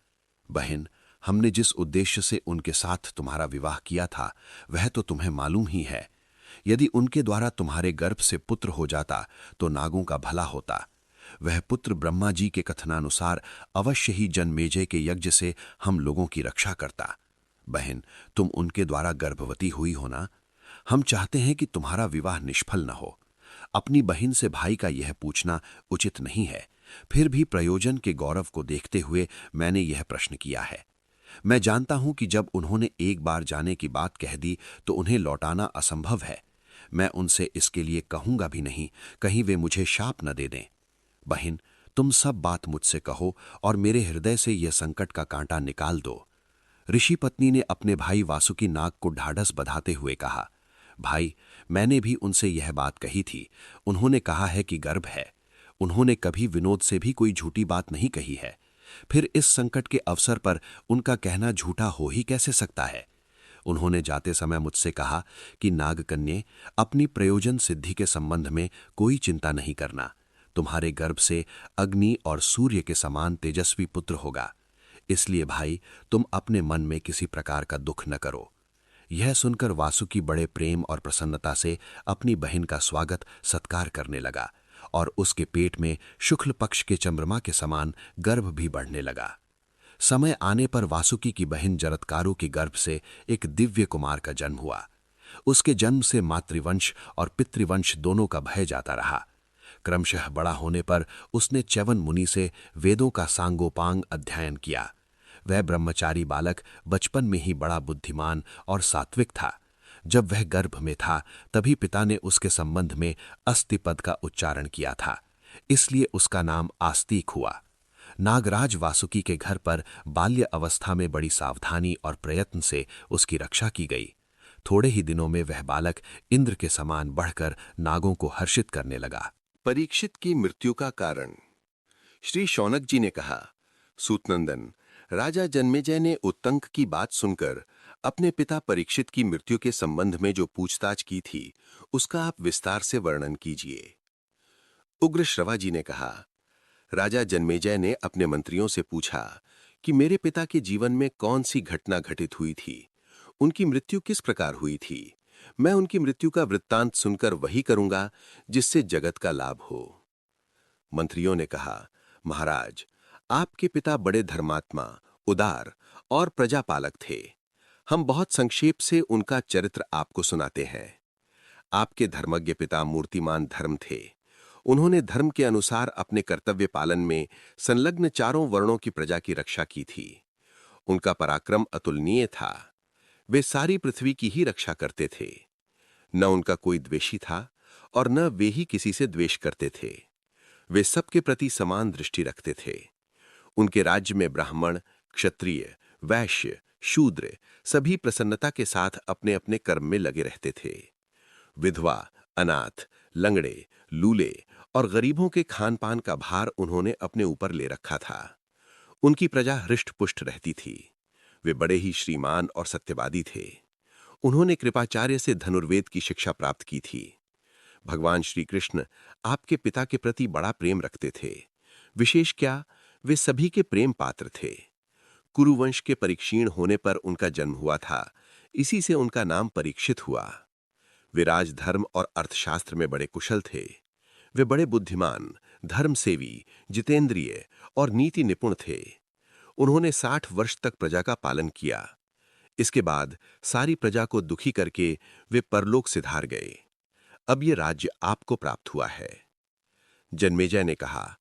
बहन, हमने जिस उद्देश्य से उनके साथ तुम्हारा विवाह किया था वह तो तुम्हें मालूम ही है। यदि उनके द्वारा तुम्हारे गर्भ से पुत्र हो जाता तो नागों का भला होता। वह पुत्र ब्रह्मा जी के कथनानुसार अवश्य ही जन्मेजय के यज्ञ से हम लोगों की रक्षा करता। बहन, तुम उनके द्वारा गर्भवती हुई हो ना? हम चाहते हैं कि तुम्हारा विवाह निष्फल न हो। अपनी बहन से भाई का यह पूछना उचित नहीं है, फिर भी प्रयोजन के गौरव को देखते हुए मैंने यह प्रश्न किया है। मैं जानता हूं कि जब उन्होंने एक बार जाने की बात कह दी तो उन्हें लौटाना असंभव है। मैं उनसे इसके लिए कहूंगा भी नहीं, कहीं वे मुझे शाप न दे दें। बहन, तुम सब बात मुझसे कहो और मेरे हृदय से यह संकट का कांटा निकाल दो। ऋषि पत्नी ने अपने भाई वासुकी नाग को ढाढ़स बंधाते हुए कहा, भाई, मैंने भी उनसे यह बात कही थी। उन्होंने कहा है कि गर्भ है। उन्होंने कभी विनोद से भी कोई झूठी बात नहीं कही है। फिर इस संकट के अवसर पर उनका कहना झूठा हो ही कैसे सकता है? उन्होंने जाते समय मुझसे कहा कि नागकन्ये, अपनी प्रयोजन सिद्धि के संबंध में कोई चिंता नहीं करना। तुम्हारे गर्भ से अग्नि और सूर्य के समान तेजस्वी पुत्र होगा। इसलिए भाई, तुम अपने मन में किसी प्रकार का दुख न करो। यह सुनकर वासुकी बड़े प्रेम और प्रसन्नता से अपनी बहन का स्वागत सत्कार करने लगा और उसके पेट में शुक्ल पक्ष के चंद्रमा के समान गर्भ भी बढ़ने लगा। समय आने पर वासुकी की बहन जरत्कारु के गर्भ से एक दिव्य कुमार का जन्म हुआ। उसके जन्म से मातृवंश और पितृवंश दोनों का भय जाता रहा। क्रमशः बड़ा होने पर उसने च्यवन मुनि से वेदों का सांगोपांग अध्ययन किया। वह ब्रह्मचारी बालक बचपन में ही बड़ा बुद्धिमान और सात्विक था। जब वह गर्भ में था तभी पिता ने उसके संबंध में अस्ति पद का उच्चारण किया था, इसलिए उसका नाम आस्तिक हुआ। नागराज वासुकी के घर पर बाल्य अवस्था में बड़ी सावधानी और प्रयत्न से उसकी रक्षा की गई। थोड़े ही दिनों में वह बालक इंद्र के समान बढ़कर नागों को हर्षित करने लगा। परीक्षित की मृत्यु का कारण। श्री शौनक जी ने कहा, सूतनंदन, राजा जन्मेजय ने उत्तंक की बात सुनकर अपने पिता परीक्षित की मृत्यु के संबंध में जो पूछताछ की थी उसका आप विस्तार से वर्णन कीजिए। उग्रश्रवा जी ने कहा, राजा जन्मेजय ने अपने मंत्रियों से पूछा कि मेरे पिता के जीवन में कौन सी घटना घटित हुई थी, उनकी मृत्यु किस प्रकार हुई थी। मैं उनकी मृत्यु का वृत्तांत सुनकर वही करूंगा जिससे जगत का लाभ हो। मंत्रियों ने कहा, महाराज, आपके पिता बड़े धर्मात्मा, उदार और प्रजापालक थे। हम बहुत संक्षेप से उनका चरित्र आपको सुनाते हैं। आपके धर्मज्ञ पिता मूर्तिमान धर्म थे। उन्होंने धर्म के अनुसार अपने कर्तव्य पालन में संलग्न चारों वर्णों की प्रजा की रक्षा की थी। उनका पराक्रम अतुलनीय था। वे सारी पृथ्वी की ही रक्षा करते थे। न उनका कोई द्वेषी था और न वे ही किसी से द्वेष करते थे। वे सबके प्रति समान दृष्टि रखते थे। उनके राज्य में ब्राह्मण, क्षत्रिय, वैश्य, शूद्र सभी प्रसन्नता के साथ अपने अपने कर्म में लगे रहते थे। विधवा, अनाथ, लंगड़े, लूले और गरीबों के खान पान का भार उन्होंने अपने ऊपर ले रखा था। उनकी प्रजा हृष्ट-पुष्ट रहती थी। वे बड़े ही श्रीमान और सत्यवादी थे। उन्होंने कृपाचार्य से धनुर्वेद की शिक्षा प्राप्त की थी। भगवान श्री कृष्ण आपके पिता के प्रति बड़ा प्रेम रखते थे। विशेष क्या, वे सभी के प्रेम पात्र थे। कुरुवंश के परिक्षीण होने पर उनका जन्म हुआ था, इसी से उनका नाम परीक्षित हुआ। वे राजधर्म और अर्थशास्त्र में बड़े कुशल थे। वे बड़े बुद्धिमान, धर्मसेवी, जितेंद्रिय और नीति निपुण थे। उन्होंने 60 वर्ष तक प्रजा का पालन किया। इसके बाद सारी प्रजा को दुखी करके वे परलोक सिधार गए। अब ये राज्य आपको प्राप्त हुआ है। जन्मेजय ने कहा,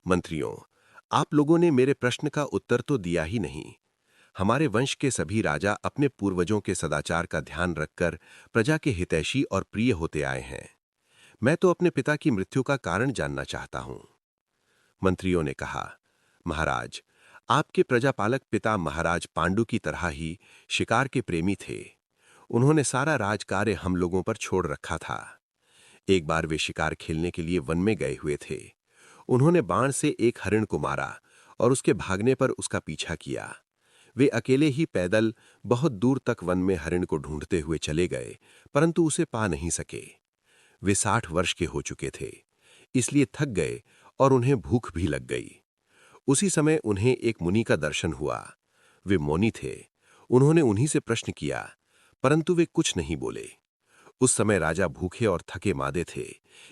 मंत्रियों, आप लोगों ने मेरे प्रश्न का उत्तर तो दिया ही नहीं। हमारे वंश के सभी राजा अपने पूर्वजों के सदाचार का ध्यान रखकर प्रजा के हितैषी और प्रिय होते आए हैं। मैं तो अपने पिता की मृत्यु का कारण जानना चाहता हूं। मंत्रियों ने कहा, महाराज, आपके प्रजापालक पिता महाराज पांडु की तरह ही शिकार के प्रेमी थे। उन्होंने सारा राजकार्य हम लोगों पर छोड़ रखा था। एक बार वे शिकार खेलने के लिए वन में गए हुए थे। उन्होंने बाण से एक हरिण को मारा और उसके भागने पर उसका पीछा किया। वे अकेले ही पैदल बहुत दूर तक वन में हरिण को ढूंढते हुए चले गए, परंतु उसे पा नहीं सके। वे 60 वर्ष के हो चुके थे, इसलिए थक गए और उन्हें भूख भी लग गई। उसी समय उन्हें एक मुनि का दर्शन हुआ। वे मौनी थे। उन्होंने उन्हीं से प्रश्न किया, परंतु वे कुछ नहीं बोले। उस समय राजा भूखे और थके मादे थे,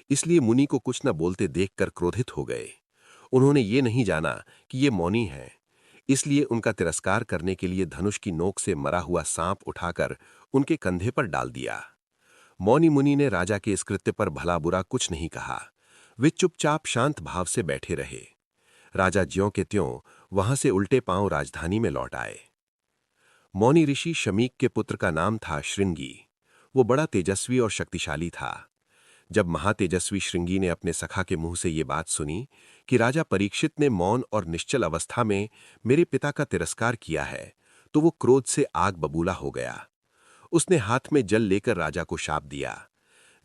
इसलिए मुनि को कुछ न बोलते देखकर क्रोधित हो गए। उन्होंने ये नहीं जाना कि ये मौनी है, इसलिए उनका तिरस्कार करने के लिए धनुष की नोक से मरा हुआ सांप उठाकर उनके कंधे पर डाल दिया। मौनी मुनि ने राजा के इस कृत्य पर भला बुरा कुछ नहीं कहा। वे चुपचाप शांत भाव से बैठे रहे। राजा ज्यों के त्यों वहां से उल्टे पांव राजधानी में लौट आए। मौनी ऋषि शमीक के पुत्र का नाम था श्रृंगी। वो बड़ा तेजस्वी और शक्तिशाली था। जब महातेजस्वी श्रृंगी ने अपने सखा के मुंह से ये बात सुनी कि राजा परीक्षित ने मौन और निश्चल अवस्था में मेरे पिता का तिरस्कार किया है, तो वो क्रोध से आग बबूला हो गया। उसने हाथ में जल लेकर राजा को शाप दिया।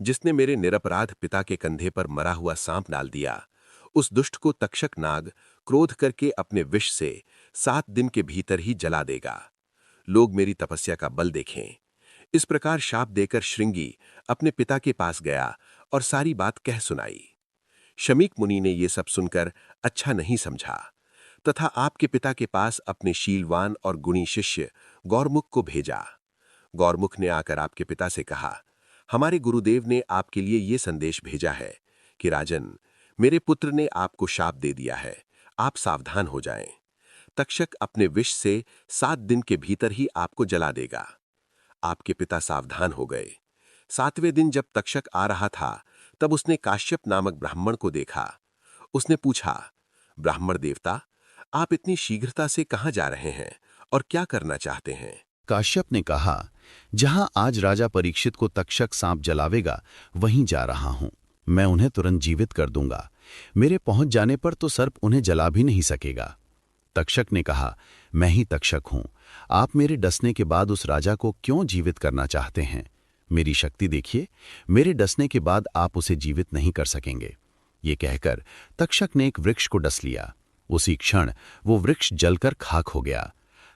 जिसने मेरे निरपराध पिता के कंधे पर मरा हुआ सांप डाल दिया, उस दुष्ट को तक्षक नाग क्रोध करके अपने विष से 7 दिन के भीतर ही जला देगा। लोग मेरी तपस्या का बल देखें। इस प्रकार शाप देकर श्रृंगी अपने पिता के पास गया और सारी बात कह सुनाई। शमीक मुनि ने यह सब सुनकर अच्छा नहीं समझा तथा आपके पिता के पास अपने शीलवान और गुणी शिष्य गौरमुख को भेजा। गौरमुख ने आकर आपके पिता से कहा, हमारे गुरुदेव ने आपके लिए ये संदेश भेजा है कि राजन, मेरे पुत्र ने आपको शाप दे दिया है, आप सावधान हो जाएं। तक्षक अपने विष से 7 दिन के भीतर ही आपको जला देगा। आपके पिता सावधान हो गए। 7वें दिन जब तक्षक आ रहा था, तब उसने काश्यप नामक ब्राह्मण को देखा। उसने पूछा, ब्राह्मण देवता, आप इतनी शीघ्रता से कहां जा रहे हैं और क्या करना चाहते हैं? काश्यप ने कहा, जहां आज राजा परीक्षित को तक्षक सांप जलावेगा, वहीं जा रहा हूं। मैं उन्हें तुरंत जीवित कर दूंगा। मेरे पहुंच जाने पर तो सर्प उन्हें जला भी नहीं सकेगा। तक्षक ने कहा, मैं ही तक्षक हूं। आप मेरे डसने के बाद उस राजा को क्यों जीवित करना चाहते हैं? मेरी शक्ति देखिए, मेरे डसने के बाद आप उसे जीवित नहीं कर सकेंगे। ये कहकर तक्षक ने एक वृक्ष को डस लिया। उसी क्षण वो वृक्ष जलकर खाक हो गया।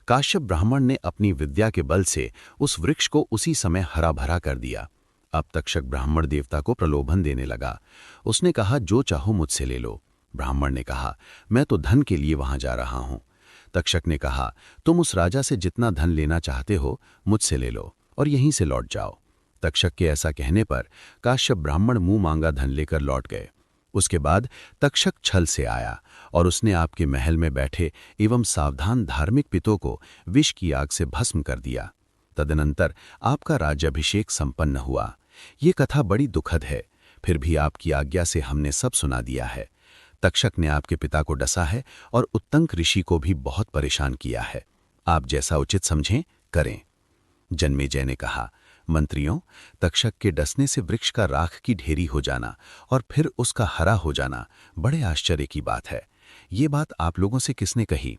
काश्यप ब्राह्मण ने अपनी विद्या के बल से उस वृक्ष को उसी समय हरा भरा कर दिया। अब तक्षक ब्राह्मण देवता को प्रलोभन देने लगा। उसने कहा, जो चाहो मुझसे ले लो। ब्राह्मण ने कहा, मैं तो धन के लिए वहां जा रहा हूं। तक्षक ने कहा, तुम उस राजा से जितना धन लेना चाहते हो मुझसे ले लो और यहीं से लौट जाओ। तक्षक के ऐसा कहने पर काश्यप ब्राह्मण मुंह मांगा धन लेकर लौट गए। उसके बाद तक्षक छल से आया और उसने आपके महल में बैठे एवं सावधान धार्मिक पितों को विष की आग से भस्म कर दिया। तदनंतर आपका राज्याभिषेक संपन्न हुआ। ये कथा बड़ी दुखद है, फिर भी आपकी आज्ञा से हमने सब सुना दिया है। तक्षक ने आपके पिता को डसा है और उत्तंक ऋषि को भी बहुत परेशान किया है। आप जैसा उचित समझें करें। जन्मेजय ने कहा, मंत्रियों, तक्षक के डसने से वृक्ष का राख की ढेरी हो जाना और फिर उसका हरा हो जाना बड़े आश्चर्य की बात है। ये बात आप लोगों से किसने कही?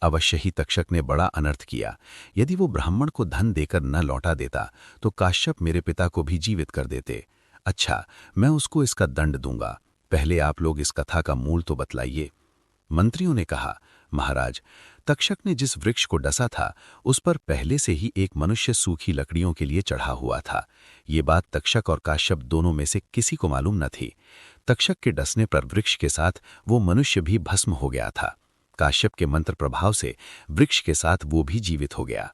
अवश्य ही तक्षक ने बड़ा अनर्थ किया। यदि वो ब्राह्मण को धन देकर न लौटा देता तो काश्यप मेरे पिता को भी जीवित कर देते। अच्छा, मैं उसको इसका दंड दूंगा। पहले आप लोग इस कथा का मूल तो बतलाइए। मंत्रियों ने कहा, महाराज, तक्षक ने जिस वृक्ष को डसा था उस पर पहले से ही एक मनुष्य सूखी लकड़ियों के लिए चढ़ा हुआ था। ये बात तक्षक और काश्यप दोनों में से किसी को मालूम न थी। तक्षक के डसने पर वृक्ष के साथ वो मनुष्य भी भस्म हो गया था। काश्यप के मंत्र प्रभाव से वृक्ष के साथ वो भी जीवित हो गया।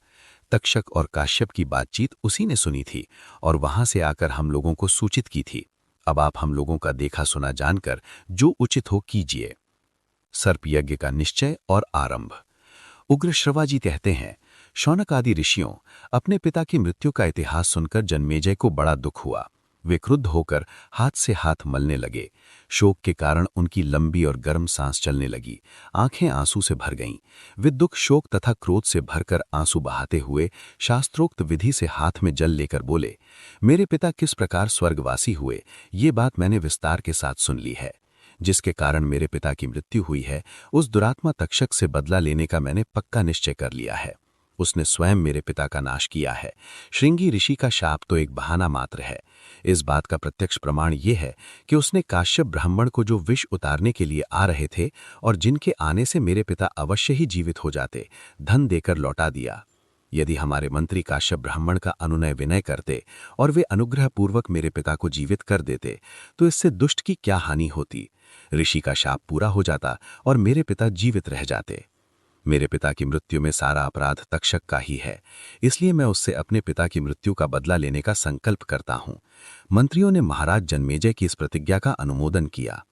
तक्षक और काश्यप की बातचीत उसी ने सुनी थी और वहां से आकर हम लोगों को सूचित की थी। अब आप हम लोगों का देखा सुना जानकर जो उचित हो कीजिए। सर्प यज्ञ का निश्चय और आरंभ। उग्रश्रवा जी कहते हैं, शौनक आदि ऋषियों, अपने पिता की मृत्यु का इतिहास सुनकर जन्मेजय को बड़ा दुख हुआ। वे क्रुद्ध होकर हाथ से हाथ मलने लगे। शोक के कारण उनकी लंबी और गर्म सांस चलने लगी। आंखें आंसू से भर गईं। वे दुख, शोक तथा क्रोध से भरकर आंसू बहाते हुए शास्त्रोक्त विधि से हाथ में जल लेकर बोले, मेरे पिता किस प्रकार स्वर्गवासी हुए, ये बात मैंने विस्तार के साथ सुन ली है। जिसके कारण मेरे पिता की मृत्यु हुई है, उस दुरात्मा तक्षक से बदला लेने का मैंने पक्का निश्चय कर लिया है। उसने स्वयं मेरे पिता का नाश किया है। श्रृंगी ऋषि का शाप तो एक बहाना मात्र है। इस बात का प्रत्यक्ष प्रमाण ये है कि उसने काश्यप ब्राह्मण को जो विष उतारने के लिए आ रहे थे और जिनके आने से मेरे पिता अवश्य ही जीवित हो जाते, धन देकर लौटा दिया। यदि हमारे मंत्री काश्यप ब्राह्मण का अनुनय विनय करते और वे अनुग्रहपूर्वक मेरे पिता को जीवित कर देते, तो इससे दुष्ट की क्या हानि होती। ऋषि का शाप पूरा हो जाता और मेरे पिता जीवित रह जाते। मेरे पिता की मृत्यु में सारा अपराध तक्षक का ही है, इसलिए मैं उससे अपने पिता की मृत्यु का बदला लेने का संकल्प करता हूं। मंत्रियों ने महाराज जन्मेजय की इस प्रतिज्ञा का अनुमोदन किया।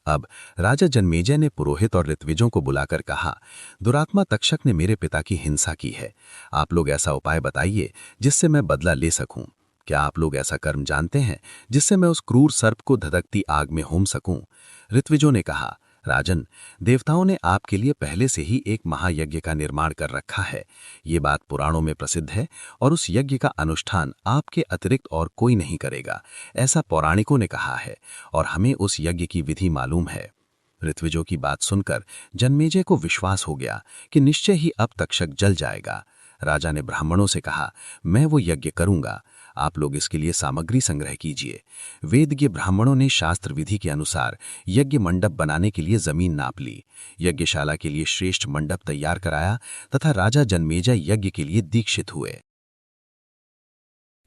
अब राजा जन्मेजय ने पुरोहित और ऋत्विजों को बुलाकर कहा, दुरात्मा तक्षक ने मेरे पिता की हिंसा की है। आप लोग ऐसा उपाय बताइए जिससे मैं बदला ले सकूं। क्या आप लोग ऐसा कर्म जानते हैं जिससे मैं उस क्रूर सर्प को धधकती आग में होम सकूं? ऋत्विजों ने कहा, राजन, देवताओं ने आपके लिए पहले से ही एक महायज्ञ का निर्माण कर रखा है। ये बात पुराणों में प्रसिद्ध है और उस यज्ञ का अनुष्ठान आपके अतिरिक्त और कोई नहीं करेगा, ऐसा पौराणिकों ने कहा है और हमें उस यज्ञ की विधि मालूम है। ऋत्विजों की बात सुनकर जन्मेजय को विश्वास हो गया कि निश्चय ही अब तक्षक जल जाएगा। राजा ने ब्राह्मणों से कहा, मैं वो यज्ञ करूंगा, आप लोग इसके लिए सामग्री संग्रह कीजिए। वेदज्ञ ब्राह्मणों ने शास्त्र विधि के अनुसार यज्ञ मंडप बनाने के लिए जमीन नाप ली, यज्ञशाला के लिए श्रेष्ठ मंडप तैयार कराया तथा राजा जन्मेजय यज्ञ के लिए दीक्षित हुए।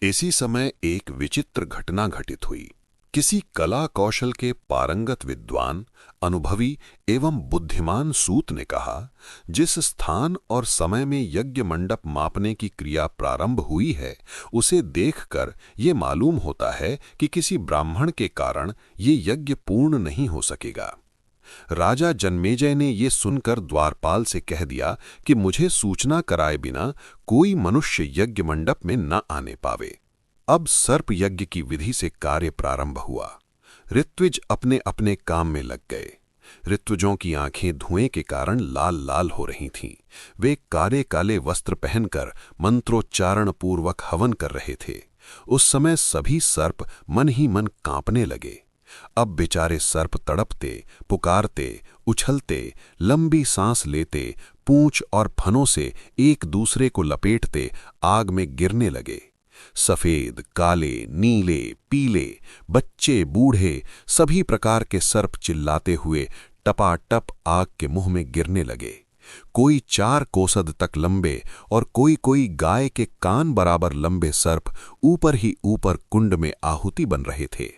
इसी समय एक विचित्र घटना घटित हुई। किसी कला कौशल के पारंगत विद्वान, अनुभवी एवं बुद्धिमान सूत ने कहा, जिस स्थान और समय में यज्ञ मंडप मापने की क्रिया प्रारंभ हुई है, उसे देखकर ये मालूम होता है कि किसी ब्राह्मण के कारण ये यज्ञ पूर्ण नहीं हो सकेगा। राजा जन्मेजय ने ये सुनकर द्वारपाल से कह दिया कि मुझे सूचना कराए बिना कोई मनुष्य यज्ञ मंडप में न आने पावे। अब सर्प यज्ञ की विधि से कार्य प्रारंभ हुआ। ऋत्विज अपने अपने काम में लग गए। ऋत्विजों की आंखें धुएं के कारण लाल लाल हो रही थीं। वे काले काले वस्त्र पहनकर मंत्रोच्चारण पूर्वक हवन कर रहे थे। उस समय सभी सर्प मन ही मन कांपने लगे। अब बेचारे सर्प तड़पते, पुकारते, उछलते, लंबी सांस लेते, पूंछ और फनों से एक दूसरे को लपेटते आग में गिरने लगे। सफेद, काले, नीले, पीले, बच्चे, बूढ़े, सभी प्रकार के सर्प चिल्लाते हुए टपाटप आग के मुंह में गिरने लगे। कोई 4 कोसद तक लंबे और कोई गाय के कान बराबर लंबे सर्प ऊपर ही ऊपर कुंड में आहुति बन रहे थे।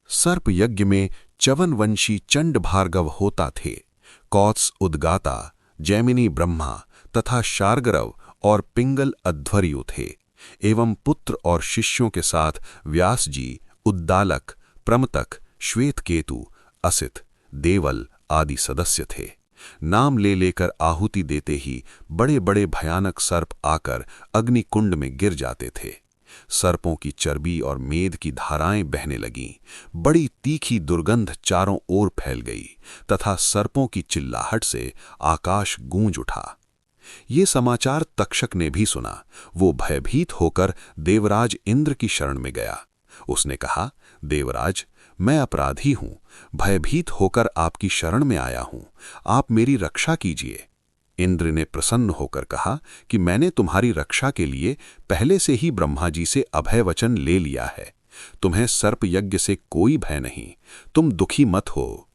सर्प यज्ञ में च्यवनवंशी चंड भार्गव होता थे, कौत्स उद्गाता, जैमिनी ब्रह्मा तथा शार्गरव और पिंगल अध्वर्यु थे एवं पुत्र और शिष्यों के साथ व्यास जी, उद्दालक, प्रमतक, श्वेतकेतु, असित, देवल आदि सदस्य थे। नाम ले लेकर आहुति देते ही बड़े बड़े भयानक सर्प आकर अग्निकुंड में गिर जाते थे। सर्पों की चर्बी और मेद की धाराएं बहने लगीं। बड़ी तीखी दुर्गंध चारों ओर फैल गई तथा सर्पों की चिल्लाहट से आकाश गूंज उठा। ये समाचार तक्षक ने भी सुना। वो भयभीत होकर देवराज इंद्र की शरण में गया। उसने कहा, देवराज, मैं अपराधी हूं, भयभीत होकर आपकी शरण में आया हूं, आप मेरी रक्षा कीजिए। इंद्र ने प्रसन्न होकर कहा कि मैंने तुम्हारी रक्षा के लिए पहले से ही ब्रह्मा जी से अभय वचन ले लिया है। तुम्हें सर्प यज्ञ से कोई भय नहीं, तुम दुखी मत हो।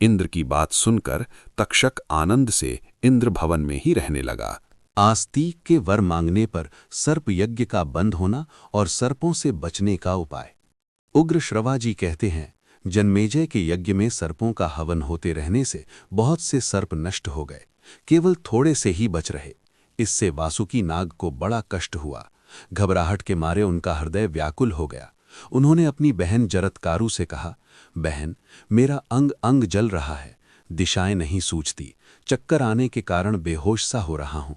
इंद्र की बात सुनकर तक्षक आनंद से इंद्र भवन में ही रहने लगा। आस्तिक के वर मांगने पर सर्प यज्ञ का बंद होना और सर्पों से बचने का उपाय। उग्र श्रवा जी कहते हैं, जन्मेजय के यज्ञ में सर्पों का हवन होते रहने से बहुत से सर्प नष्ट हो गए, केवल थोड़े से ही बच रहे। इससे वासुकी नाग को बड़ा कष्ट हुआ। घबराहट के मारे उनका हृदय व्याकुल हो गया। उन्होंने अपनी बहन जरत्कारु से कहा, बहन, मेरा अंग अंग जल रहा है, दिशाएं नहीं सूझती, चक्कर आने के कारण बेहोश सा हो रहा हूं,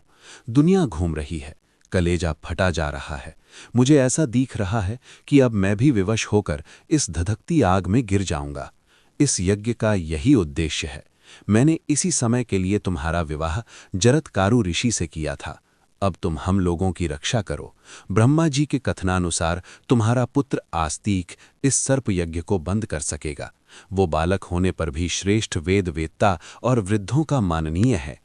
दुनिया घूम रही है, कलेजा फटा जा रहा है। मुझे ऐसा दिख रहा है कि अब मैं भी विवश होकर इस धधकती आग में गिर जाऊंगा। इस यज्ञ का यही उद्देश्य है। मैंने इसी समय के लिए तुम्हारा विवाह जरत्कारु ऋषि से किया था। अब तुम हम लोगों की रक्षा करो। ब्रह्मा जी के कथनानुसार तुम्हारा पुत्र आस्तिक इस सर्प यज्ञ को बंद कर सकेगा। वो बालक होने पर भी श्रेष्ठ वेद वेत्ता और वृद्धों का माननीय है।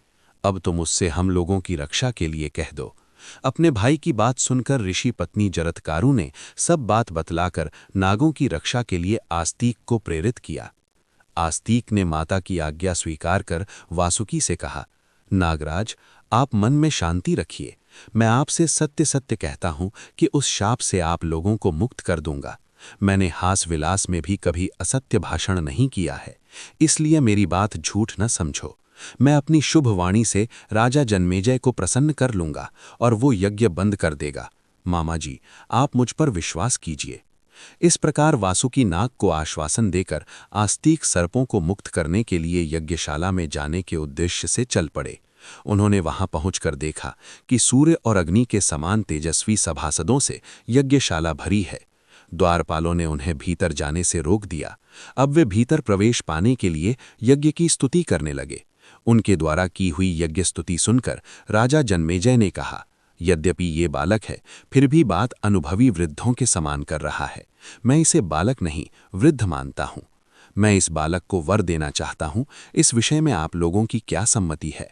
अब तुम उससे हम लोगों की रक्षा के लिए कह दो। अपने भाई की बात सुनकर ऋषि पत्नी जरत्कारु ने सब बात बतलाकर नागों की रक्षा के लिए आस्तिक को प्रेरित किया। आस्तिक ने माता की आज्ञा स्वीकार कर वासुकी से कहा, नागराज, आप मन में शांति रखिए। मैं आपसे सत्य सत्य कहता हूं कि उस शाप से आप लोगों को मुक्त कर दूंगा। मैंने हास विलास में भी कभी असत्य भाषण नहीं किया है, इसलिए मेरी बात झूठ न समझो। मैं अपनी शुभ वाणी से राजा जन्मेजय को प्रसन्न कर लूंगा और वो यज्ञ बंद कर देगा। मामा जी, आप मुझ पर विश्वास कीजिए। इस प्रकार वासुकी नाग को आश्वासन देकर आस्तिक सर्पों को मुक्त करने के लिए यज्ञशाला में जाने के उद्देश्य से चल पड़े। उन्होंने वहां पहुंचकर देखा कि सूर्य और अग्नि के समान तेजस्वी सभासदों से यज्ञशाला भरी है। द्वारपालों ने उन्हें भीतर जाने से रोक दिया। अब वे भीतर प्रवेश पाने के लिए यज्ञ की स्तुति करने लगे। उनके द्वारा की हुई यज्ञ स्तुति सुनकर राजा जन्मेजय ने कहा, यद्यपि ये बालक है, फिर भी बात अनुभवी वृद्धों के समान कर रहा है। मैं इसे बालक नहीं, वृद्ध मानता हूं। मैं इस बालक को वर देना चाहता हूं। इस विषय में आप लोगों की क्या सम्मति है?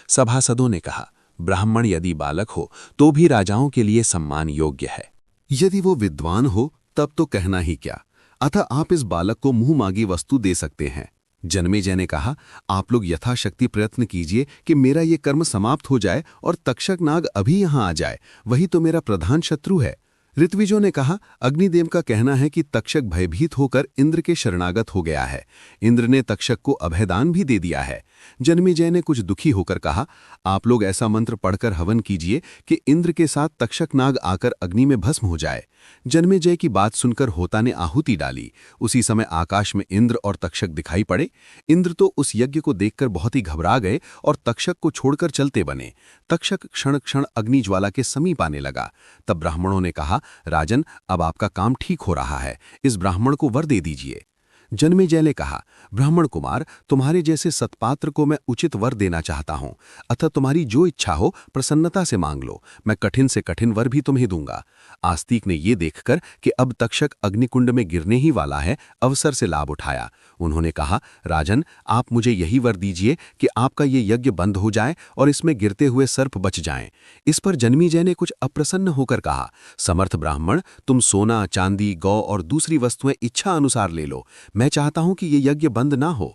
सभासदों ने कहा, ब्राह्मण यदि बालक हो तो भी राजाओं के लिए सम्मान योग्य है। यदि वो विद्वान हो तब तो कहना ही क्या। अतः आप इस बालक को मुंह मांगी वस्तु दे सकते हैं। जन्मेजय ने कहा, आप लोग यथाशक्ति प्रयत्न कीजिए कि मेरा ये कर्म समाप्त हो जाए और तक्षक नाग अभी यहां आ जाए। वही तो मेरा प्रधान शत्रु है। ऋत्विजों ने कहा, अग्निदेव का कहना है कि तक्षक भयभीत होकर इंद्र के शरणागत हो गया है। इंद्र ने तक्षक को अभयदान भी दे दिया है। जन्मेजय ने कुछ दुखी होकर कहा, आप लोग ऐसा मंत्र पढ़कर हवन कीजिए कि इंद्र के साथ तक्षक नाग आकर अग्नि में भस्म हो जाए। जन्मेजय की बात सुनकर होता ने आहुति डाली। उसी समय आकाश में इंद्र और तक्षक दिखाई पड़े। इंद्र तो उस यज्ञ को देखकर बहुत ही घबरा गए और तक्षक को छोड़कर चलते बने। तक्षक क्षण क्षण अग्निज्वाला के समीप आने लगा। तब ब्राह्मणों ने कहा, राजन, अब आपका काम ठीक हो रहा है। इस ब्राह्मण को वर दे दीजिए। जन्मेजय ने कहा, ब्राह्मण कुमार, तुम्हारे जैसे सत्पात्र को मैं उचित वर देना चाहता हूं। अतः तुम्हारी जो इच्छा हो प्रसन्नता से मांग लो। मैं कठिन से कठिन वर भी तुम्हें दूंगा। आस्तिक ने ये देखकर कि अब तक्षक अग्निकुंड में गिरने ही वाला है, अवसर से लाभ उठाया। उन्होंने कहा, राजन, आप मुझे यही वर दीजिए कि आपका ये यज्ञ बंद हो जाए और इसमें गिरते हुए सर्प बच जाएं। इस पर जन्मेजय ने कुछ अप्रसन्न होकर कहा, समर्थ ब्राह्मण, तुम सोना, चांदी, गौ और दूसरी वस्तुएं इच्छा अनुसार ले लो। मैं चाहता हूं कि ये यज्ञ बंद ना हो।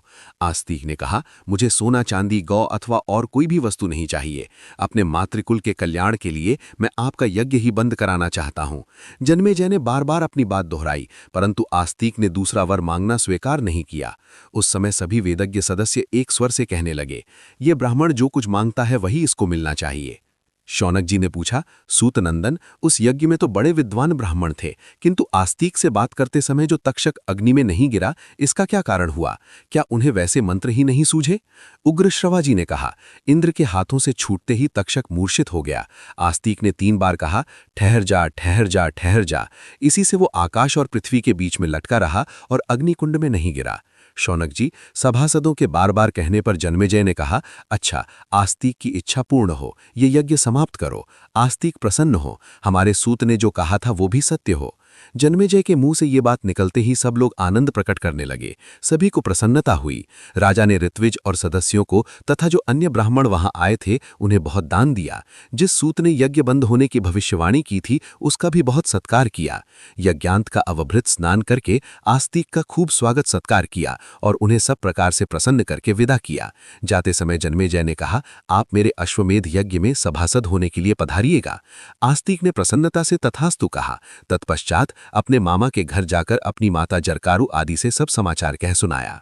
आस्तिक ने कहा, मुझे सोना, चांदी, गौ अथवा और कोई भी वस्तु नहीं चाहिए। अपने मातृकुल के कल्याण के लिए मैं आपका यज्ञ ही बंद कराना चाहता हूं। जन्मेजय ने बार बार अपनी बात दोहराई, परंतु आस्तिक ने दूसरा वर मांगना स्वीकार नहीं किया। उस समय सभी वेदज्ञ सदस्य एक स्वर से कहने लगे, ये ब्राह्मण जो कुछ मांगता है वही इसको मिलना चाहिए। शौनक जी ने पूछा, सूतनंदन, उस यज्ञ में तो बड़े विद्वान ब्राह्मण थे, किंतु आस्तिक से बात करते समय जो तक्षक अग्नि में नहीं गिरा, इसका क्या कारण हुआ? क्या उन्हें वैसे मंत्र ही नहीं सूझे? उग्रश्रवा जी ने कहा, इंद्र के हाथों से छूटते ही तक्षक मूर्छित हो गया। आस्तिक ने 3 बार कहा, ठहर जा, ठहर जा, ठहर जा। इसी से वो आकाश और पृथ्वी के बीच में लटका रहा और अग्निकुंड में नहीं गिरा। शौनक जी, सभासदों के बार बार कहने पर जन्मेजय ने कहा, अच्छा, आस्तिक की इच्छा पूर्ण हो, ये यज्ञ समाप्त करो। आस्तिक प्रसन्न हो, हमारे सूत ने जो कहा था वो भी सत्य हो। जन्मेजय के मुंह से ये बात निकलते ही सब लोग आनंद प्रकट करने लगे। सभी को प्रसन्नता हुई। राजा ने ऋत्विज और सदस्यों को तथा जो अन्य ब्राह्मण वहां आए थे उन्हें बहुत दान दिया। जिस सूत ने यज्ञ बंद होने की भविष्यवाणी की थी उसका भी बहुत सत्कार किया। यज्ञांत का अवभृत स्नान करके आस्तिक का खूब स्वागत सत्कार किया और उन्हें सब प्रकार से प्रसन्न करके विदा किया। जाते समय जन्मेजय ने कहा, आप मेरे अश्वमेध यज्ञ में सभासद होने के लिए पधारिएगा। आस्तिक ने प्रसन्नता से तथास्तु कहा। तत्पश्चात अपने मामा के घर जाकर अपनी माता जरकारु आदि से सब समाचार कह सुनाया।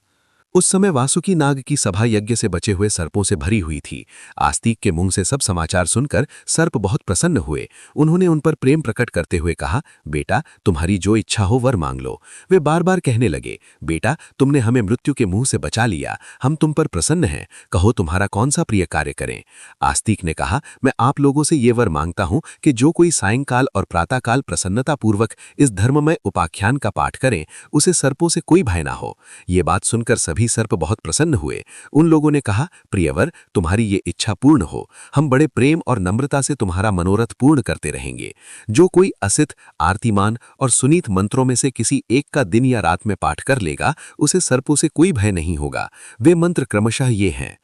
उस समय वासुकी नाग की सभा यज्ञ से बचे हुए सर्पों से भरी हुई थी। आस्तिक के मुंह से सब समाचार सुनकर सर्प बहुत प्रसन्न हुए। उन्होंने उन पर प्रेम प्रकट करते हुए कहा, बेटा तुम्हारी जो इच्छा हो वर मांग लो। वे बार बार कहने लगे, बेटा तुमने हमें मृत्यु के मुंह से बचा लिया, हम तुम पर प्रसन्न हैं, कहो तुम्हारा कौन सा प्रिय कार्य करें। आस्तिक ने कहा, मैं आप लोगों से ये वर मांगता हूं कि जो कोई सायंकाल और प्रातःकाल प्रसन्नतापूर्वक इस धर्ममय उपाख्यान का पाठ करें उसे सर्पों से कोई भय ना हो। ये बात सुनकर सभी सर्प बहुत प्रसन्न हुए। उन लोगों ने कहा, प्रियवर तुम्हारी ये इच्छा पूर्ण हो, हम बड़े प्रेम और नम्रता से तुम्हारा मनोरथ पूर्ण करते रहेंगे। जो कोई असित, आरतीमान और सुनीत मंत्रों में से किसी एक का दिन या रात में पाठ कर लेगा उसे सर्पों से कोई भय नहीं होगा। वे मंत्र क्रमशः ये हैं,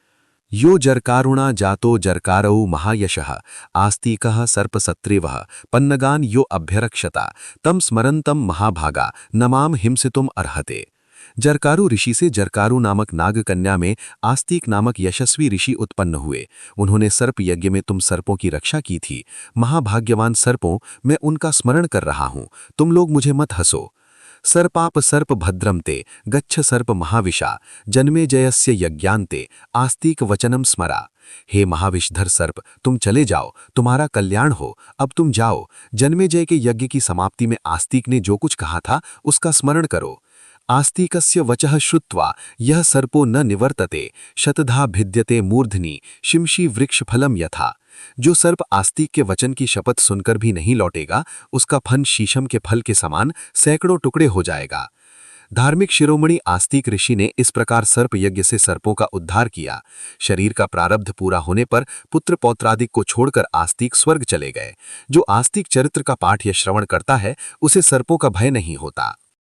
यो जरकारुणा जातो जरकारौ महायशः आस्तिकः सर्पसत्रेवः पन्नगान यो अभ्यरक्षता तम स्मरन्तम महाभागा नमाम हिंसितुम अर्हते। जरकारु ऋषि से जरकारु नामक नागकन्या में आस्तिक नामक यशस्वी ऋषि उत्पन्न हुए। उन्होंने सर्प यज्ञ में तुम सर्पों की रक्षा की थी। महाभाग्यवान सर्पों, मैं उनका स्मरण कर रहा हूं, तुम लोग मुझे मत हंसो। सर्पाप सर्प भद्रम ते गच्छ सर्प महाविशा जन्मे जयस्य यज्ञान्ते आस्तिक वचनम स्मरा। हे महाविषधर सर्प, तुम चले जाओ, तुम्हारा कल्याण हो, अब तुम जाओ। जन्मेजय के यज्ञ की समाप्ति में आस्तिक ने जो कुछ कहा था उसका स्मरण करो। आस्तिकस्य वचः श्रुत्वा यह सर्पो न निवर्तते शतधा भिद्यते मूर्धनि शिमशी वृक्षफलम यथा। जो सर्प आस्तिक के वचन की शपथ सुनकर भी नहीं लौटेगा उसका फन शीशम के फल के समान सैकड़ों टुकड़े हो जाएगा। धार्मिक शिरोमणि आस्तिक ऋषि ने इस प्रकार सर्प यज्ञ से सर्पों का उद्धार किया। शरीर का प्रारब्ध पूरा होने पर पुत्र पौत्रादिक को छोड़कर आस्तिक स्वर्ग चले गए। जो आस्तिक चरित्र का पाठ या श्रवण करता है उसे सर्पों का भय नहीं होता।